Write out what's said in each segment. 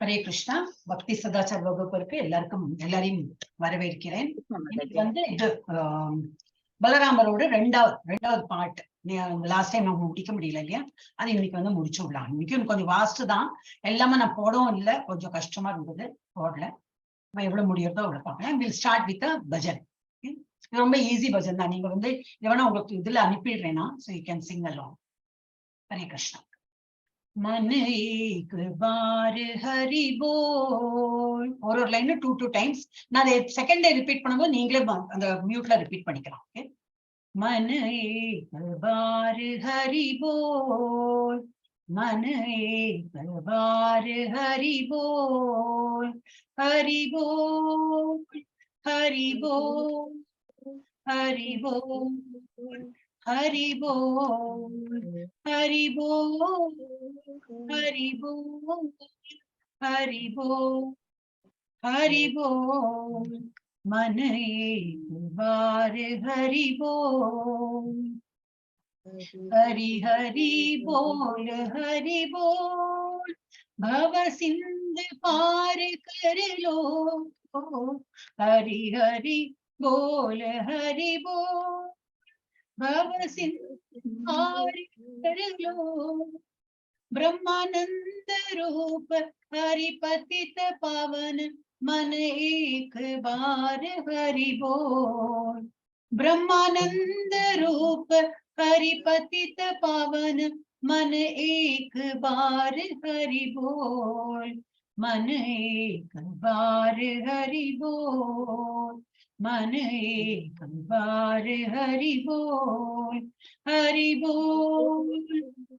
ஹரே கிருஷ்ணா. பக்தி சதாச்சார் வகுப்பிற்கு எல்லாரையும் வரவேற்கிறேன். இது பலராமரோட ரெண்டாவது பார்ட். லாஸ்ட் டைம் நம்ம முடிக்க முடியல இல்லையா, அது இன்னைக்கு முடிச்சு விடலாம். இன்னைக்கு கொஞ்சம் வாஸ்ட் தான், எல்லாமே நான் போடவும் இல்லை, கொஞ்சம் கஷ்டமா இருந்தது, போடல. எவ்வளவு முடியறதோ அவ்வளவு பார்க்கலாம். Will start with bhajan. ரொம்ப ஈஸி பஜன் தான். நீங்க எவனா உங்களுக்கு இதுல அனுப்பிடுறேன்னா, so you can sing along. Hare Krishna. मन एक बार हरि बोल. और लाइन 2 times நான் செகண்ட் டே ரிப்பீட் பண்ணும்போது நீங்களே அந்த மியூட்ல ரிப்பீட் பண்ணிக்கலாம். ஓகே. मन एक बार हरि बोल, मन एक बार हरि बोल, हरि बोल, हरि बोल, हरि बोल, हरि बोल, हरि बोल, हरि बोल, हरि बोल, हरि बोल. मन एक बार हरि बोल, हरि हरि बोल, हरि बोल, भव सिंध पार कर लो. हरि हरि बोल, हरि बोल, भव सिंध पार कर लो. ब्रह्मानंद रूप हरिपतित पावन, मन एक बार हरि बोल. ब्रह्मानंद रूप हरिपतित पावन, मन एक बार हरि बोल. मन एक बार हरि बोल, मन एक बार हरि बोल, हरि बोल,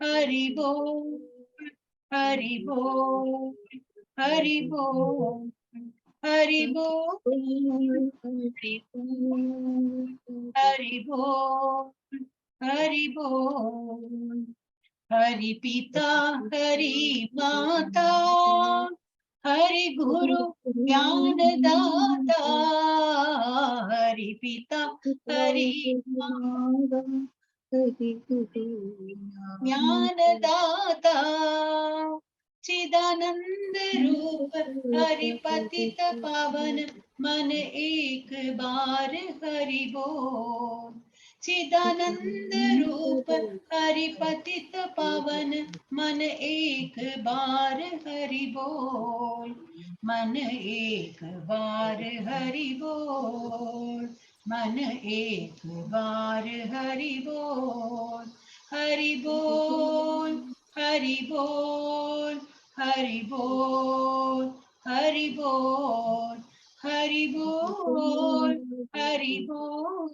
हरि बोल, हरि बोल, हरि बोल, हरि बोल, हरि बोल, हरि बोल. हरि पिता हरि माता, हरि गुरु ज्ञान दाता. हरि पिता हरि माता, ज्ञान दाता. चिदानंद रूप हरिपतित पावन, मन एक बार हरि बोल. चिदानंद रूप हरिपतित पावन, मन एक बार हरि बोल. मन एक बार हरि बोल, मन एक बार हरि बोल, हरि बोल, हरि बोल, हरि बोल, हरि बोल, हरि बोल, हरि बोल,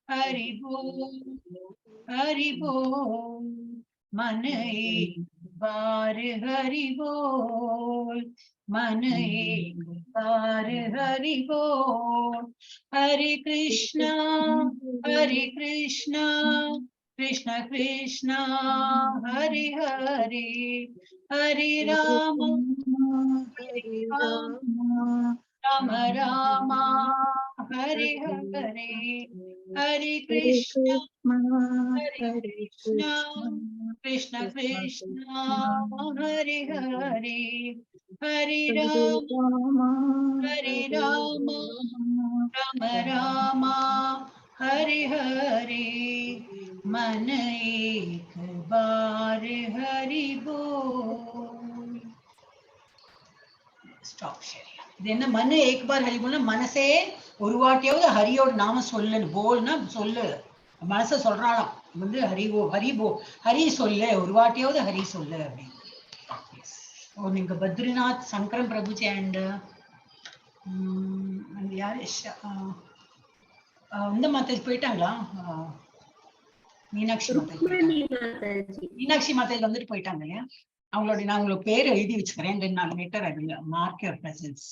हरि बोल, हरि बोल. मन एक बार हरि बोल, मन एक बार हरि बोल. हरे कृष्णा कृष्ण कृष्ण हरे हरे, हरे राम राम राम हरे हरे. हरे कृष्ण कृष्ण कृष्ण हरे हरे, हरे राम राम राम हरे हरे. मन एक बार हरि बोल. Stop sharing. இது என்ன மன ஏக் பார் ஹரி போல்னா, மனசே ஒரு வாட்டியாவது ஹரியோட நாம சொல்லு. போல்னா சொல்லு, மனச சொல்றாளாம் ஹரி சொல்லு, ஒரு வாட்டியாவது ஹரி சொல்லு அப்படின்னு. நீங்க பத்ரிநாத் சங்கரன் பிரபுஜி அண்ட் யாரு இந்த மாதாஜி போயிட்டாங்களா? மீனாட்சி மாதாஜி வந்துட்டு போயிட்டாங்க இல்லையா? அவங்களோட நான் உங்களுக்கு பேர் எழுதி வச்சுக்கிறேன். நான் லேட்டர் அதுல mark your presence.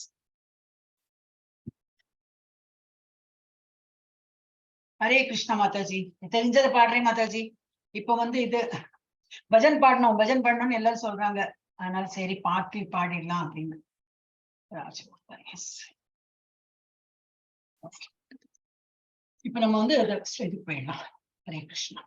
Hare Krishna Mataji. தெரிஞ்சதை பாடுறேன் மாதாஜி. இப்ப இது பஜன் பாடணும்னு எல்லாரும் சொல்றாங்க, அதனால சரி பாடிடலாம் அப்படின்னு. இப்ப நம்ம இதுக்கு போயிடலாம். ஹரே கிருஷ்ணா.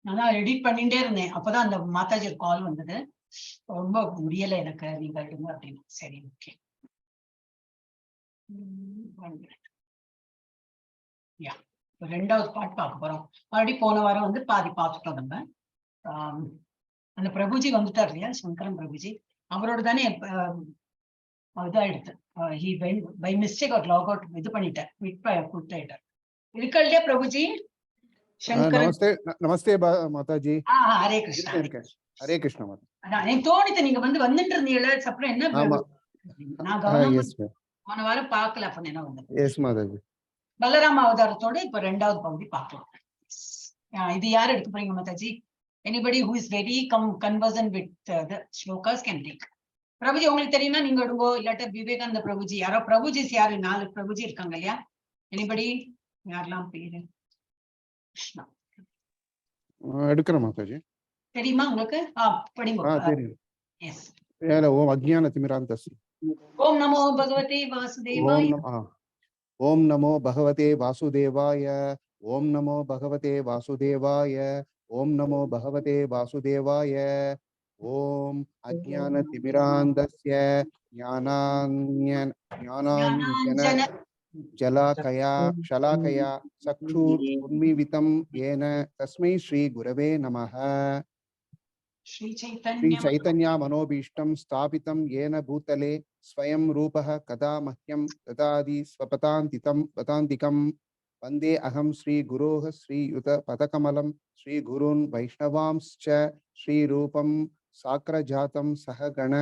நான் எடிட் பண்ணிட்டே இருந்தேன். அப்பதான் அந்த மாதாஜி கால் வந்தது. ரொம்ப முடியல எனக்கு, நீங்க எடுங்க அப்படின்னு. சரி, ஓகே. ரெண்டாவது பாட்டு பார்க்க போறோம். மறுபடியும் போன வாரம் வந்து பாதி பார்த்துட்டோம் நம்ம. அந்த பிரபுஜி வந்துட்டார் இல்லையா, சங்கரன் பிரபுஜி, அவரோட தானே இதாயிடுது. பை மிஸ்டேக் ஒரு லாக் அவுட் இது பண்ணிட்டேன், விட்டாயிட்டார். இருக்கா இல்லையா பிரபுஜி? நமஸ்தே மாதாஜி. ஹரே கிருஷ்ணா. ஹரே கிருஷ்ணா மாதா. எனக்கு தோணித்து நீங்க வந்து வந்துட்டு இருந்தீங்களா, அப்புறம் என்ன நான் கவனம் போன வாரம் பார்க்கல. அப்ப என்ன வந்து பலராம அவதாரத்தோட இப்ப ரெண்டாவது பகுதி பார்க்கலாம். இது யாரு எடுக்க போறீங்க Mataji? Anybody who is very conversant with the shlokas can take. Prabhuji உங்களுக்கு தெரியுமா நீங்க எடுங்கோ, இல்லாட்ட விவேகானந்த பிரபுஜி, யாரோ பிரபுஜிஸ் யாரு, 4 பிரபுஜி இருக்காங்க இல்லையா? எனிபடி? யாரெல்லாம் பேரு? கிருஷ்ணா எடுக்கிறேன் மாதாஜி. தெரியுமா உங்களுக்கு? படிங்க. தெரியும். எஸ். ஓம் அஜ்ஞான திமிராந்தஸ்ய. ஓம் நமோ பகவதே வாசுதேவாய. ஓம் நமோ பகவதே வாசுதேவாய. ஓம் நமோ பகவதே வாசுதேவாய. ஓம் நமோ பகவதே வாசுதேவாய. ஓம் அஜ்ஞான திமிராந்தஸ்ய ஞானாஞ்சன ஷலாகயா சக்ஷுர் உன்மிலிதம் ஏன தஸ்மை ஸ்ரீ குரவே நமः. श्री चैतन्य मनोभीष्टं स्थापितं येन भूतले स्वयं रूपः कदा मह्यं ददाति स्वपदान्तिकं वन्दे अहं श्री गुरोः श्रीयुत पदकमलं श्री गुरून् वैष्णवांश्च श्रीरूपं साग्रजातं सहगण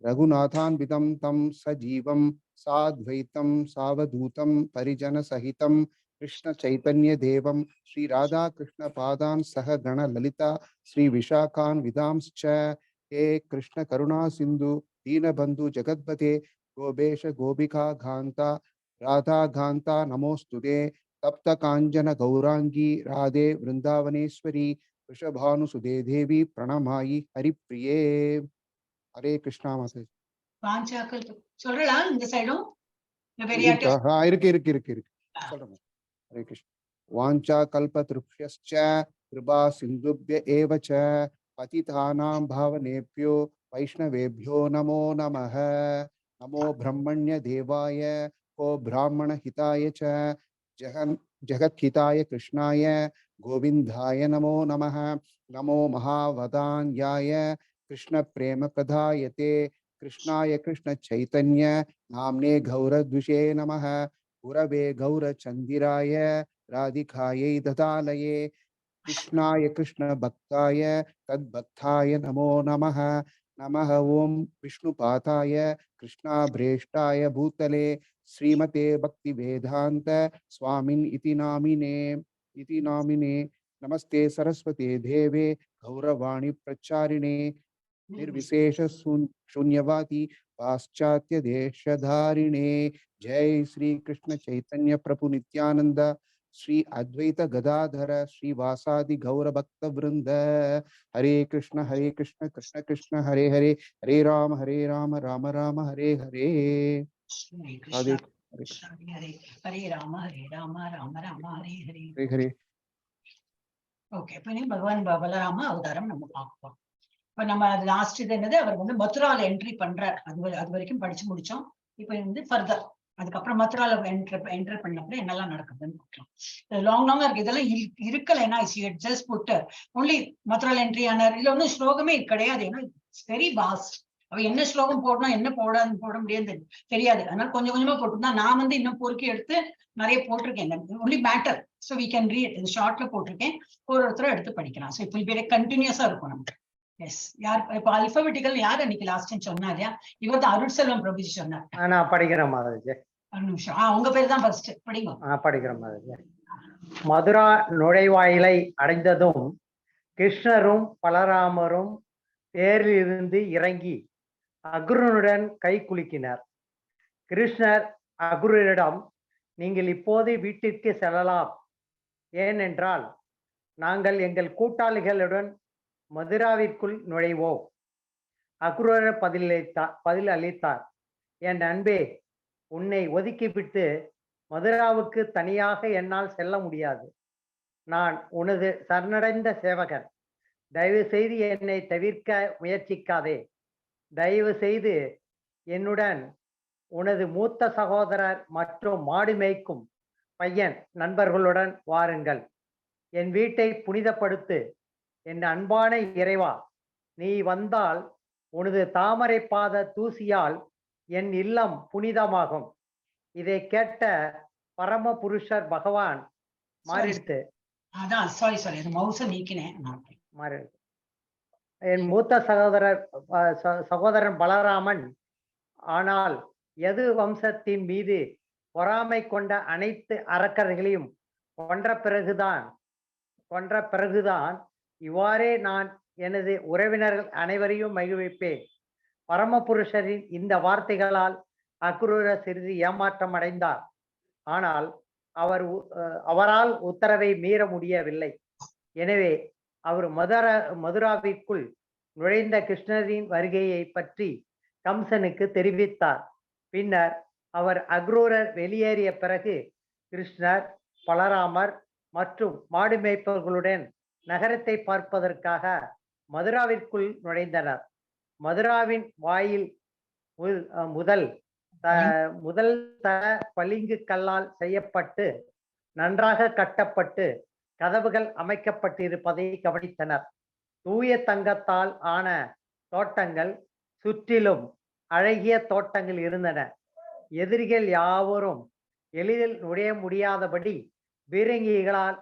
रघुनाथान्वितं तं सजीवं साद्वैतं सावधूतं परिजनसहितं कृष्ण चैतन्य देवं श्री राधा कृष्ण पादान् सह गण ललिता श्री विशाखान् विदांश्च हे कृष्ण करुणा सिंधु दीनबंधु जगद्पते गोपेश गोपिका घान्ता राधा घान्ता नमोस्तुते तप्त कांचन गौरांगी राधे वृंदावनेश्वरी वृषभानुसुते देवी प्रणमायि हरिप्रिये. हरे कृष्णा माता. வாஞ்சாக்கள் சொல்லலாம் இந்த சைடும் இருக்கு சொல்றேன். हरे कृष्ण. वाञ्छा कल्पतरुभ्यश्च कृपा सिन्धुभ्य एव च पतितानां भावनेभ्यो वैष्णवेभ्यो नमो नमः. नमो ब्रह्मण्य देवाय को ब्राह्मण हिताय च जगत्हिताय कृष्णाय गोविन्दाय नमो नमः. नमो महावदान्याय कृष्ण प्रेम प्रदायते कृष्णाय कृष्ण चैतन्य नाम्ने गौरद्विषे नमः. गुरवे गौरचंदिराय राधिकायै ददालये कृष्णाय कृष्ण भक्ताय तद्भक्ताय नमो नमः. नमः ओं विष्णुपादाय कृष्णाभ्रेष्टाय भूतले श्रीमते भक्ति वेदांत स्वामिन् इति नामिने नमस्ते सरस्वते देवे गौरवाणी प्रचारिणे निर्विशेष शून्यवादी पाश्चात्य देशधारिणे. जय श्री कृष्ण चैतन्य प्रभु नित्यानंद श्री अद्वैत गदाधर श्री वासादि गौर भक्त वृंद. हरे कृष्ण कृष्ण कृष्ण हरे हरे हरे राम राम राम हरे हरे. हरे राम राम राम हरे हरे हरे. ஓகே, இப்போ நீ பகவான் பலராம அவதாரம் நம்ம பார்ப்போம். இப்ப நம்ம லாஸ்ட் இது என்னது, அவர் வந்து மதுரால என்ட்ரி பண்றார். அது வரைக்கும் படிச்சு முடிச்சோம். இப்ப வந்து ஃபர்தர் அதுக்கப்புறம் மதுரால என்டர் பண்ண அப்புறம் என்னெல்லாம் நடக்குதுன்னு பார்க்கலாம். லாங்கா இருக்கு, இதெல்லாம் இருக்கல. ஏன்னா ஜஸ்ட் புட் ஒன்லி மதுரால என்ட்ரி ஆனார். இதுல ஒன்றும் ஸ்லோகமே கிடையாது. ஏன்னா இட்ஸ் வெரி வாஸ்ட். அவ என்ன ஸ்லோகம் போடணும் என்ன போட முடியாது தெரியாது. அதனால கொஞ்சம் கொஞ்சமா போட்டுருந்தா, நான் வந்து இன்னும் பொறுக்கி எடுத்து நிறைய போட்டிருக்கேன். Only matter, so we can read. ஷார்ட்ல போட்டிருக்கேன், ஒருத்தரும் எடுத்து படிக்கலாம். ஸோ இப்போ வெரி கண்டினியூஸா இருக்கும் நமக்கு. எஸ், யார் இப்ப அல்பபெட்டிக்கல் யார் அன்னைக்கு லாஸ்ட் டைம் சொன்னா இல்லையா, இவர் தான் அருட்செல்வம் பிரபுஜி சொன்னார். நான் படிக்கிறேன் மாதாஜி. ஒரு நிமிஷம், உங்க பேர் தான் ஃபர்ஸ்ட் படிங்க. படிக்கிறேன் மாதாஜி. மதுரா நுழைவாயிலை அடைந்ததும் கிருஷ்ணரும் பலராமரும் தேரிலிருந்து இறங்கி அக்ருனுடன் கை குலுக்கினர். கிருஷ்ணர் அக்ருனிடம், நீங்கள் இப்போது வீட்டிற்கு செல்லலாம், ஏனென்றால் நாங்கள் எங்கள் கூட்டாளிகளுடன் மதுராவிற்குள் நுழைவோம். அக்ரூரர் பதில் அளித்தார், என் அன்பே, உன்னை ஒதுக்கிவிட்டு மதுராவுக்கு தனியாக என்னால் செல்ல முடியாது. நான் உனது சரணடைந்த சேவகன். தயவு செய்து என்னை தவிர்க்க முயற்சிக்காதே. தயவு செய்து என்னுடன் உனது மூத்த சகோதரர் மற்றும் மாடு மேய்க்கும் பையன் நண்பர்களுடன் வாருங்கள். என் வீட்டை புனிதப்படுத்து. என் அன்பான இறைவா, நீ வந்தால் உனது தாமரை பாத தூசியால் என் இல்லம் புனிதமாகும். இதை கேட்ட பரம புருஷர் பகவான் மாறிடுத்து. அதான் சாரி மவுச நீக்கினேன். மாறிடுத்து. என் மூத்த சகோதரன் பலராமன் ஆனால் எது வம்சத்தின் மீது பொறாமை கொண்ட அனைத்து அரக்கர்களையும் கொன்ற பிறகுதான் இவ்வாறே நான் எனது உறவினர்கள் அனைவரையும் மகிழ்விப்பேன். பரமபுருஷரின் இந்த வார்த்தைகளால் அக்ரூரர் சிறிது ஏமாற்றம் அடைந்தார். ஆனால் அவரால் உத்தரவை மீற முடியவில்லை. எனவே அவர் மதுராவிற்குள் நுழைந்த கிருஷ்ணரின் வருகையை பற்றி கம்சனுக்கு தெரிவித்தார். பின்னர் அவர் அக்ரூரர் வெளியேறிய பிறகு கிருஷ்ணர், பலராமர் மற்றும் மாடு மேய்ப்பவர்களுடன் நகரத்தை பார்ப்பதற்காக மதுராவிற்குள் நுழைந்தனர். மதுராவின் வாயில் முதல் தள பளிங்கு கல்லால் செய்யப்பட்டு நன்றாக கட்டப்பட்டு கதவுகள் அமைக்கப்பட்டிருப்பதை கவனித்தனர். தூய தங்கத்தால் ஆன தோட்டங்கள் சுற்றிலும் அழகிய தோட்டங்கள் இருந்தன. எதிரிகள் யாவரும் எளிதில் நுழைய முடியாதபடி பீரங்கிகளால்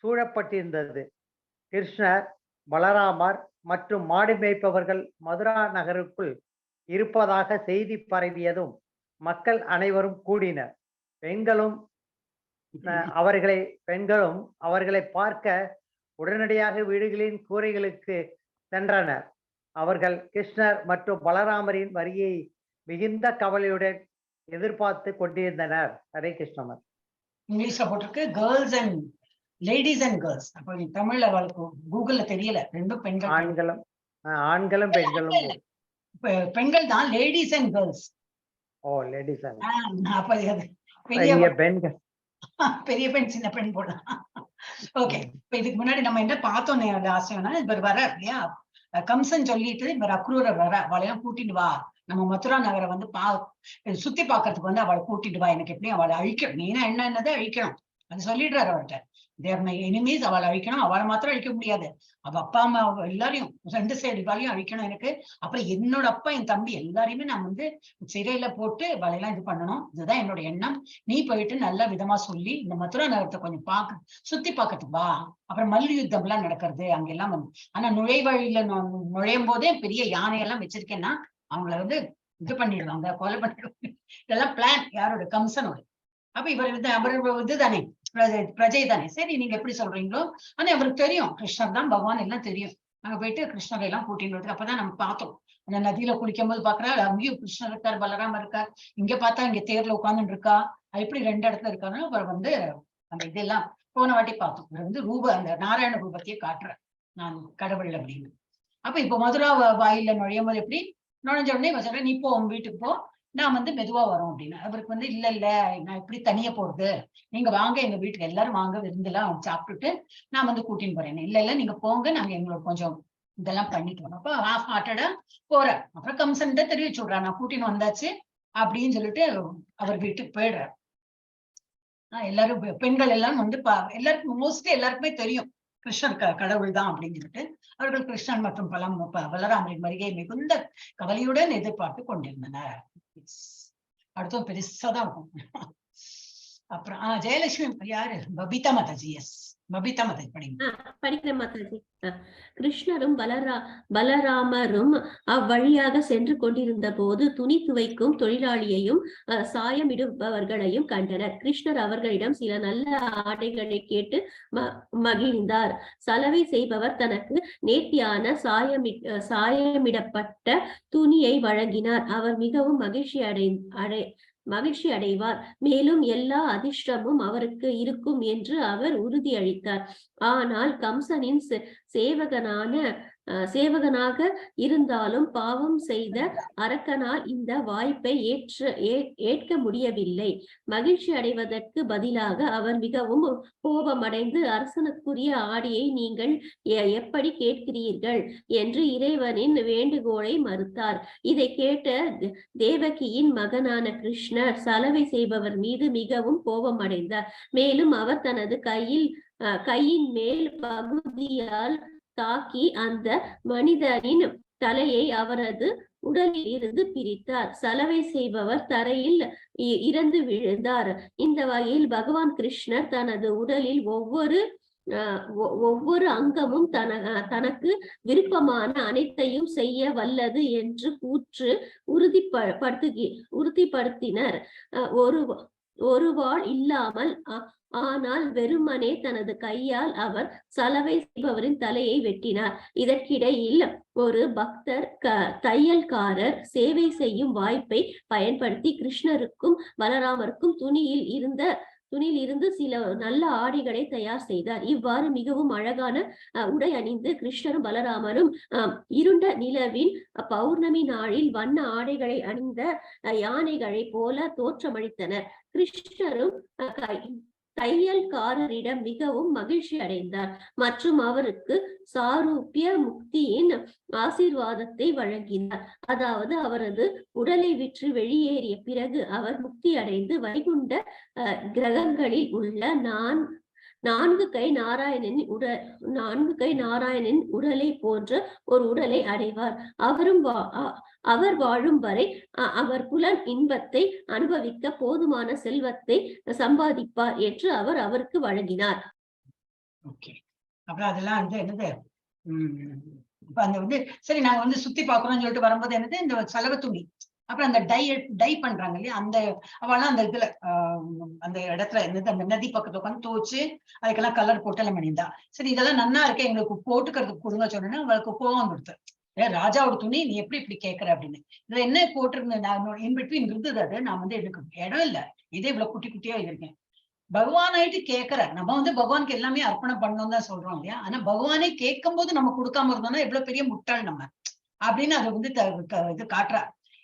சூழப்பட்டிருந்தது. கிருஷ்ணர், பலராமர் மற்றும் மாடு மேய்ப்பவர்கள் மதுரா நகருக்குள் இருப்பதாக செய்தி பரவியதும் மக்கள் அனைவரும் கூடினர். பெண்களும் அவர்களை பார்க்க உடனடியாக வீடுகளின் கூரைகளுக்கு சென்றனர். அவர்கள் கிருஷ்ணர் மற்றும் பலராமரின் வருகையை மிகுந்த கவலையுடன் எதிர்பார்த்து கொண்டிருந்தனர். ஹரே கிருஷ்ணர். இங்கிலீஷ்ல போட்டிருக்கு girls and ladies and girls. அப்ப தமிழ்ல அவளுக்கு கூகுள்ல தெரியல. ரெண்டும் பெண்கள். ஆண்களும் பெண்களும். பெண்கள் தான் லேடிஸ் அண்ட் கேர்ள்ஸ். ஓ, லேடிஸ் அண்ட் பெண்கள். பெரிய பெண் சின்ன பெண் போடலாம். ஓகே, இப்ப இதுக்கு முன்னாடி நம்ம என்ன பார்த்தோம் ஆசைனா, இவர் வர இல்லையா, கம்சன் சொல்லிட்டு இவர் அக்ரூரை வர அவளையெல்லாம் கூட்டிட்டு வா, நம்ம மதுரா நகரை வந்து சுத்தி பாக்குறதுக்கு வந்து அவளை கூட்டிட்டு வா, எனக்கு எப்படியும் அவளை அழிக்கணும், நீனா என்னதை அழிக்கணும் அது சொல்லிடுறாரு அவர்கிட்ட. தேர் மை எனிமீஸ், அவளை அழிக்கணும். அவளை மாத்திரம் அழிக்க முடியாது, அவ அப்பா அம்மா எல்லாரையும் 2 சைடு இவாளையும் அழிக்கணும் எனக்கு. அப்புறம் என்னோட அப்பா என் தம்பி எல்லாரையுமே நான் வந்து சிறையில போட்டு வலையெல்லாம் இது பண்ணணும். இதுதான் என்னோட எண்ணம். நீ போயிட்டு நல்ல விதமா சொல்லி இந்த மதுரா நகரத்தை கொஞ்சம் சுத்தி பாக்கிறதுக்கு வா. அப்புறம் மல்லு யுத்தம் எல்லாம் நடக்கிறது அங்கெல்லாம் வந்து. ஆனா நுழைவழியில நுழையும் போதே பெரிய யானையெல்லாம் வச்சிருக்கேன்னா அவங்கள வந்து இது பண்ணிடுவாங்க, கொலை பண்ணிடுவாங்க. இதெல்லாம் பிளான் யாரோட? கம்சனோட. அப்ப அவர் இதுதானே பிரஜை தானே. சரி, நீங்க எப்படி சொல்றீங்களோ. ஆனா அவருக்கு தெரியும் கிருஷ்ணர் தான் பகவான், எல்லாம் தெரியும். நாங்க போயிட்டு கிருஷ்ணரை எல்லாம் கூட்டிட்டு வருது. அப்பதான் நம்ம பார்த்தோம், அந்த நதியில குளிக்கும் போது பாக்குறா, அங்கேயும் கிருஷ்ணர் இருக்கார், பலராமர் இருக்கார். இங்க பார்த்தா இங்க தேர்ல உட்கார்ந்துட்டு இருக்கா. எப்படி 2 இடத்துல இருக்காருன்னா அவர் வந்து அந்த இதெல்லாம் போன வாட்டி பார்த்தோம். இவர் வந்து அந்த நாராயண ரூபத்தையே காட்டுற, நான் கடவுள் அப்படின்னு. அப்ப இப்ப மதுரா வாயில நுழையும் போது எப்படி நுழைஞ்ச உடனே சொல்றேன், நீ போ உங்க வீட்டுக்கு போ, நான் வந்து மெதுவா வரோம் அப்படின்னு. அவருக்கு வந்து இல்ல நான் எப்படி தனியா போறது, நீங்க வாங்க எங்க வீட்டுக்கு, எல்லாரும் வாங்க, விருந்தெல்லாம் சாப்பிட்டுட்டு நான் வந்து கூட்டின்னு போறேன். இல்ல நீங்க போங்க, நாங்க எங்களோட கொஞ்சம் இதெல்லாம் பண்ணிட்டு வரோம். அப்ப ஹாஃப் ஹார்ட்டடா போறேன். அப்புறம் கம்சன் தான் தெரிவிச்சு விடுறா, நான் கூட்டின்னு வந்தாச்சு அப்படின்னு சொல்லிட்டு அவர் வீட்டுக்கு போயிடுறாரு. எல்லாரும் பெண்கள் எல்லாம் வந்து எல்லாருக்கும் மோஸ்ட்லி எல்லாருக்குமே தெரியும் கிருஷ்ணர் கடவுள் தான் அப்படின்னு சொல்லிட்டு அவர்கள் கிருஷ்ணன் மற்றும் பலராமரின் வருகையை மிகுந்த கவலையுடன் எதிர்பார்த்து கொண்டிருந்தனர். அடுத்தது பெருசாதான் இருக்கும். அப்புறம் ஜெயலட்சுமி யாரு? பபிதா மாதாஜி. எஸ், பபிதா மாதாஜி படிக்கிறேன் மாதாஜி. கிருஷ்ணரும் பலராமரும் அவ்வழியாக சென்று கொண்டிருந்த போது துணி துவைக்கும் தொழிலாளியையும் சாயமிடுபவர்களையும் கண்டனர். கிருஷ்ணர் அவர்களிடம் சில நல்ல ஆடைகளை கேட்டு மகிழ்ந்தார். சலவை செய்பவர் தனக்கு நேர்த்தியான சாயமிடப்பட்ட துணியை வழங்கினார். அவர் மிகவும் மகிழ்ச்சி அடைவார். மேலும் எல்லா அதிர்ஷ்டமும் அவருக்கு இருக்கும் என்று அவர் உறுதியளித்தார். ஆனால் கம்சனின் சேவகனான சேவகனாக இருந்தாலும் பாவம் செய்த அரக்கனால் இந்த வாய்ப்பை ஏற்க முடியவில்லை. மகிழ்ச்சி அடைவதற்கு பதிலாக அவர் மிகவும் கோபமடைந்து, அரசனுக்குரிய ஆடியை நீங்கள் எப்படி கேட்கிறீர்கள் என்று இறைவனின் வேண்டுகோளை மறுத்தார். இதை கேட்ட தேவகியின் மகனான கிருஷ்ணர் சலவை செய்பவர் மீது மிகவும் கோபமடைந்தார். மேலும் அவர் தனது கையின் மேல் பகுதியால் தாக்கி அந்த மனிதனின் தலையை அவரது உடலில் இருந்து பிரித்தார். சலவை செய்பவர் தரையில் இறந்து விழுந்தார். இந்த வகையில் பகவான் கிருஷ்ணர் தனது உடலில் ஒவ்வொரு அங்கமும் தனக்கு விருப்பமான அனைத்தையும் செய்ய வல்லது என்று உறுதிப்படுத்தினர். ஒரு வாள் இல்லாமல், ஆனால் வெறுமனே தனது கையால் அவர் சலவை செய்பவரின் தலையை வெட்டினார். இதற்கிடையில் ஒரு பக்தர் தையல்காரர் சேவை செய்யும் வாய்ப்பை பயன்படுத்தி கிருஷ்ணருக்கும் பலராமருக்கும் துணியில் இருந்து சில நல்ல ஆடைகளை தயார் செய்தார். இவ்வாறு மிகவும் அழகான உடை அணிந்து கிருஷ்ணரும் பலராமரும் இருண்ட நிலவின் பௌர்ணமி நாளில் வண்ண ஆடைகளை அணிந்த யானைகளை போல தோற்றமளித்தனர். கிருஷ்ணரும் தையல்காரரிடம் மிகவும் மகிழ்ச்சி அடைந்தார் மற்றும் அவருக்கு சாரூபிய முக்தியின் ஆசீர்வாதத்தை வழங்கினார். அதாவது அவரது உடலை விற்று வெளியேறிய பிறகு அவர் முக்தி அடைந்து வைகுண்ட கிரகங்களில் உள்ள நான்கு கை நாராயணனின் உடலை போன்ற ஒரு உடலை அடைவார். அவர் வாழும் வரை அவர் புலன் இன்பத்தை அனுபவிக்க போதுமான செல்வத்தை சம்பாதிப்பார் என்று அவருக்கு வழங்கினார். அப்புறம் அதெல்லாம் என்னது அந்த சரி நாங்க சுத்தி பாக்குறோம்னு சொல்லிட்டு வரும்போது இந்த சலவை துணி, அப்புறம் அந்த டை பண்றாங்க இல்லையா, அந்த அவெல்லாம் அந்த இதுல அந்த இடத்துல அந்த நதி பக்கத்துல உட்காந்து துவச்சு அதுக்கெல்லாம் கலர் போட்டு எல்லாம் பண்ணியிருந்தா. சரி இதெல்லாம் நன்னா இருக்கு, எங்களுக்கு போட்டுக்கிறதுக்கு கொடுங்க சொன்னேன்னா அவங்களுக்கு கோவம் கொடுத்து, ராஜாவோட துணி நீ எப்படி இப்படி கேட்கற அப்படின்னு. இதுல என்ன போட்டிருந்தேன் நான் இன்பிட்வீன் இருந்தது, அது நான் எனக்கு இடம் இல்லை, இதே இவ்வளவு குட்டி குட்டியா இருக்கேன். பகவானாயிட்டு கேட்கற நம்ம பகவானுக்கு எல்லாமே அர்ப்பணம் பண்ணணும் தான் சொல்றோம் இல்லையா. ஆனா பகவானே கேட்கும் போது நம்ம கொடுக்காம இருந்தோம்னா எவ்வளவு பெரிய முட்டாள் நம்ம அப்படின்னு அதை இது காட்டுறா.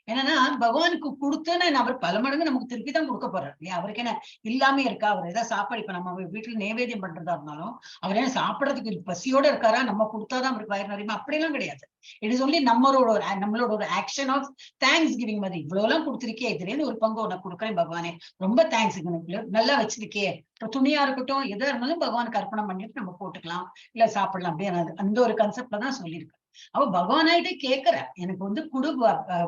என்னன்னா பகவானுக்கு கொடுத்தேன்னு அவர் பல மடங்கு நமக்கு திருப்பி தான் கொடுக்க போறாரு இல்லையா. அவருக்கு என்ன இல்லாம இருக்கா? அவர் ஏதாவது சாப்பாடு இப்ப நம்ம வீட்டுல நைவேத்தியம் பண்றதா இருந்தாலும் அவர் என்ன சாப்பிடறதுக்கு பசியோட இருக்காரா? நம்ம கொடுத்தாதான் அவருக்கு வயிறு நிறையுமா? அப்படிலாம் கிடையாது. இட் இஸ் ஒன்லி நம்மளோட ஒரு ஆக்ஷன் ஆஃப் தேங்க்ஸ் கிவிங் மாதிரி. இவ்வளவு எல்லாம் கொடுத்துருக்கே, இதுலேருந்து ஒரு பங்கு உனக்கு கொடுக்குறேன் பகவானே, ரொம்ப தேங்க்ஸ், நல்லா வச்சிருக்கே. துணியா இருக்கட்டும் எதா இருந்தாலும் பகவானுக்கு அர்ப்பணம் பண்ணிட்டு நம்ம போட்டுக்கலாம், இல்ல சாப்பிடலாம் அப்படின்னு அந்த ஒரு கன்செப்ட்ல தான் சொல்லியிருக்கு. அவ பகவானாயிட்டே கேட்கற, எனக்கு குடு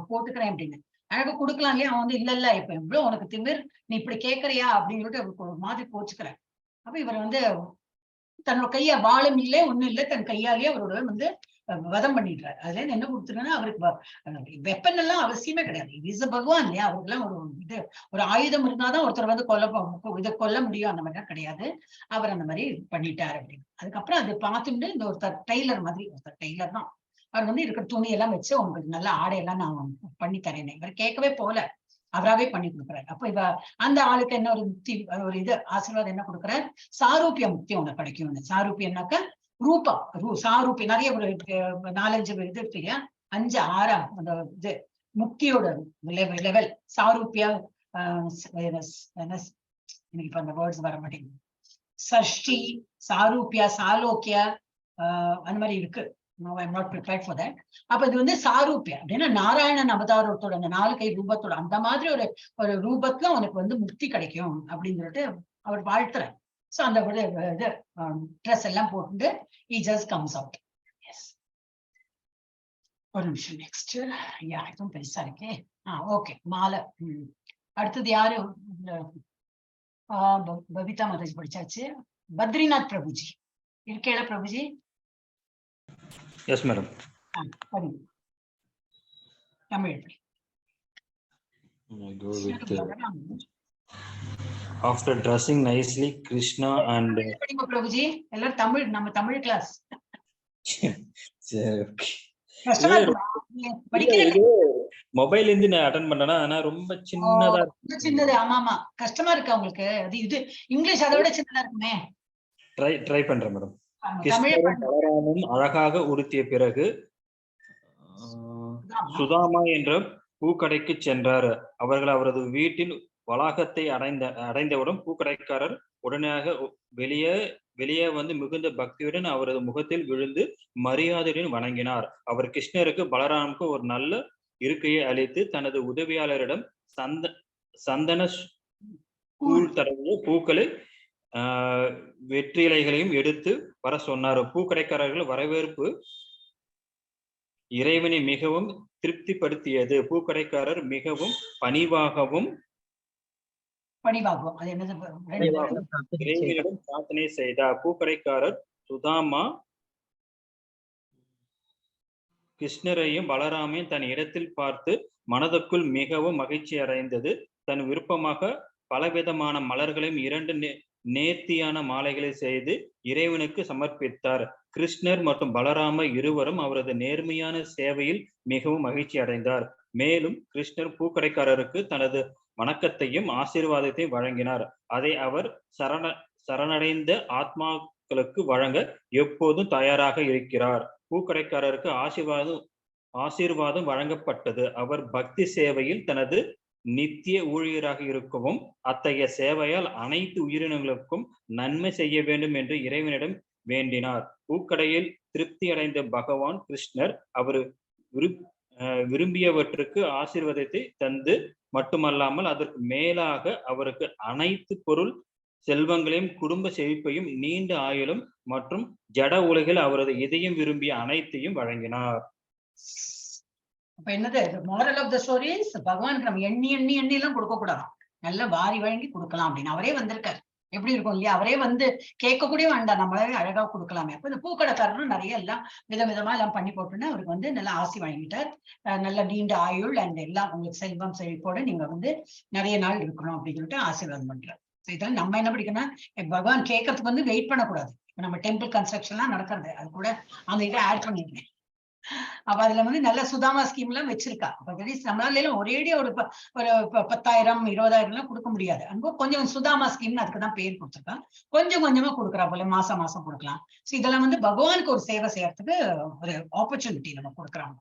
போட்டுக்கிறேன் அப்படின்னு. அழகு கொடுக்கலாம் இல்லையா. அவன் இல்ல இப்ப எவ்வளவு உனக்கு திமிர், நீ இப்படி கேட்கறியா அப்படின்னு சொல்லிட்டு ஒரு மாதிரி கோச்சுக்கிற. அப்ப இவர் தன்னோட கையா வாழும் இல்லை ஒண்ணும் இல்லை, தன் கையாலேயே அவரோட வதம் பண்ணிடுறாரு. அதுல என்ன கொடுத்துருன்னா அவருக்கு வெப்பன் எல்லாம் அவசியமே கிடையாது. இது பகவான் இல்லையா, அவருக்குலாம் ஒரு ஆயுதம் இருந்தாதான் ஒருத்தர் கொல்ல முடியும், அந்த மாதிரிலாம் கிடையாது. அவர் அந்த மாதிரி பண்ணிட்டாரு அப்படின்னு. அதுக்கப்புறம் அது பார்த்துட்டு இந்த ஒருத்தர் டெய்லர் மாதிரி, ஒருத்தர் டெய்லர் தான், அவர் இருக்கிற துணி எல்லாம் வச்சு உங்களுக்கு நல்ல ஆடையெல்லாம் நான் பண்ணி தரேன். இவர் கேட்கவே போல, அவராவே பண்ணி கொடுக்குறாரு. அப்ப அந்த ஆளுக்கு என்ன ஒரு முக்தி, ஒரு ஆசீர்வாதம் என்ன கொடுக்குறாரு? சாரூபிய முக்தி உனக்கு கிடைக்கும். சாரூபியம்னாக்க ரூபா, சாரூபி நிறைய ஒரு 4-5 இது இருக்கு இல்லையா, 5-6 அந்த இது முக்தியோட லெவல். சாரூபியா எனக்கு இப்ப அந்த வேர்ட்ஸ் வர மாட்டேங்குது. சஷ்டி, சாரூபியா, சாலோக்கியா, அந்த மாதிரி இருக்கு. No, I'm not prepared for that. அப்ப இது சாரூபியா அப்படின்னா நாராயணன் அவதாரத்தோட அந்த 4 கை ரூபத்தோட அந்த மாதிரி ஒரு ரூபத்துல உனக்கு முக்தி கிடைக்கும் அப்படின்னு சொல்லிட்டு அவர் வாழ்த்துறார். சோ அந்த இது ட்ரெஸ் எல்லாம் போட்டு he just comes out. Yes. ஒரு நிமிஷம் நெக்ஸ்ட். இதுவும் பெருசா இருக்கே. ஓகே, மாலை. அடுத்தது யாரு? பபிதா மாதாஜி படிச்சாச்சு. பத்ரிநாத் பிரபுஜி இருக்கேடா? Prabhuji. Yes, madam. Tamil. I go with after dressing nicely, Krishna and Prabhuji, எல்லாரும் தமிழ், நம்ம தமிழ் கிளாஸ். சரி, மொபைல் இருந்து நான் அட்டெண்ட் பண்ணனா, ஆனா ரொம்ப சின்னதா சின்னது. ஆமா கஷ்டமா இருக்கு உங்களுக்கு. அது இது இங்கிலீஷ் அதை விட சின்னதா இருக்குமே. ட்ரை பண்றேன் மேடம். கிருஷ்ணரும் பலராமும் அழகாக உடுத்திய பிறகு சுதாமா என்ற பூக்கடைக்கு சென்றார். அவர்கள் அவரது வீட்டின் வளாகத்தை அடைந்தவுடன் பூக்கடைக்காரர் உடனடியாக வெளியே வந்து மிகுந்த பக்தியுடன் அவரது முகத்தில் விழுந்து மரியாதையுடன் வணங்கினார். அவர் கிருஷ்ணருக்கு பலராமுக்கு ஒரு நல்ல இருக்கையை அளித்து தனது உதவியாளரிடம் சந்தன கூழ் தடவிய பூக்களை வெற்றிலைகளையும் எடுத்து வர சொன்னார். பூக்கடைக்காரர்கள் வரவேற்பு இறைவனை மிகவும் திருப்திப்படுத்தியது. பூக்கடைக்காரர் மிகவும் பணிவாகவும் இறைவனிடம் பிரார்த்தனை செய்தார். பூக்கடைக்காரர் சுதாமா கிருஷ்ணரையும் பலராமையும் தன் இடத்தில் பார்த்து மனதுக்குள் மிகவும் மகிழ்ச்சி அடைந்தது. தன் விருப்பமாக பலவிதமான மலர்களையும் 2 நேர்த்தியான மாலைகளை செய்து இறைவனுக்கு சமர்ப்பித்தார். கிருஷ்ணர் மற்றும் பலராம இருவரும் அவரது நேர்மையான சேவையில் மிகவும் மகிழ்ச்சி அடைந்தார். மேலும் கிருஷ்ணர் பூக்கடைக்காரருக்கு தனது வணக்கத்தையும் ஆசீர்வாதத்தையும் வழங்கினார். அதை அவர் சரணடைந்த ஆத்மாக்களுக்கு வழங்க எப்போதும் தயாராக இருக்கிறார். பூக்கடைக்காரருக்கு ஆசீர்வாதம் வழங்கப்பட்டது. அவர் பக்தி சேவையில் தனது நித்திய ஊழியராக இருக்கவும் அத்தகைய சேவையால் அனைத்து உயிரினங்களுக்கும் நன்மை செய்ய வேண்டும் என்று இறைவனிடம் வேண்டினார். பூக்கடையில் திருப்தி அடைந்த பகவான் கிருஷ்ணர் அவர் விரும்பியவற்றுக்கு ஆசீர்வாதத்தை தந்து மட்டுமல்லாமல் அதற்கு மேலாக அவருக்கு அனைத்து பொருள் செல்வங்களையும் குடும்ப செழிப்பையும் நீண்ட ஆயுளும் மற்றும் ஜட உலகில் அவரது இதயம் விரும்பிய அனைத்தையும் வழங்கினார். அப்ப என்னது moral of the story is பகவானுக்கு நம்ம எண்ணி எல்லாம் கொடுக்க கூடாதாம், நல்ல வாரி வழங்கி கொடுக்கலாம் அப்படின்னு அவரே வந்திருக்காரு. எப்படி இருக்கும் இல்லையா, அவரே வந்து கேட்க கூட வேண்டாம், நம்மளாவே அழகா கொடுக்கலாமே. அப்ப இந்த பூக்கடைக்காரரும் நிறைய எல்லாம் விதவிதமா எல்லாம் பண்ணி போட்டுன்னு அவருக்கு வந்து நல்லா ஆசி வாங்கிட்டார். நல்ல நீண்ட ஆயுள் அண்ட் எல்லாம் உங்களுக்கு செல்வம் செழிப்போட நீங்க வந்து நிறைய நாள் இருக்கணும் அப்படின்னு சொல்லிட்டு ஆசீர்வாதம் பண்றாரு. இதெல்லாம் நம்ம என்ன படிக்கணும்னா பகவான் கேட்கறதுக்கு வந்து வெயிட் பண்ணக்கூடாது. நம்ம டெம்பிள் கன்ஸ்ட்ரக்ஷன் எல்லாம் நடக்கிறது, அது கூட அந்த இதை ஆட் பண்ணிருக்கேன். அப்ப அதுல வந்து நல்ல சுதாமா ஸ்கீம் எல்லாம் வச்சிருக்கா. அப்ப நம்மளால ஒரேடியா ஒரு 10,000 20,000 எல்லாம் கொடுக்க முடியாது. அங்க கொஞ்சம் சுதாமா ஸ்கீம்னு அதுக்குதான் பேர் கொடுத்துருக்கான். கொஞ்சம் கொஞ்சமா கொடுக்குறா போல, மாசம் மாசம் கொடுக்கலாம். சோ இதெல்லாம் வந்து பகவானுக்கு ஒரு சேவை செய்யறதுக்கு ஒரு ஆப்பர்ச்சுனிட்டி நம்ம கொடுக்குறாங்க.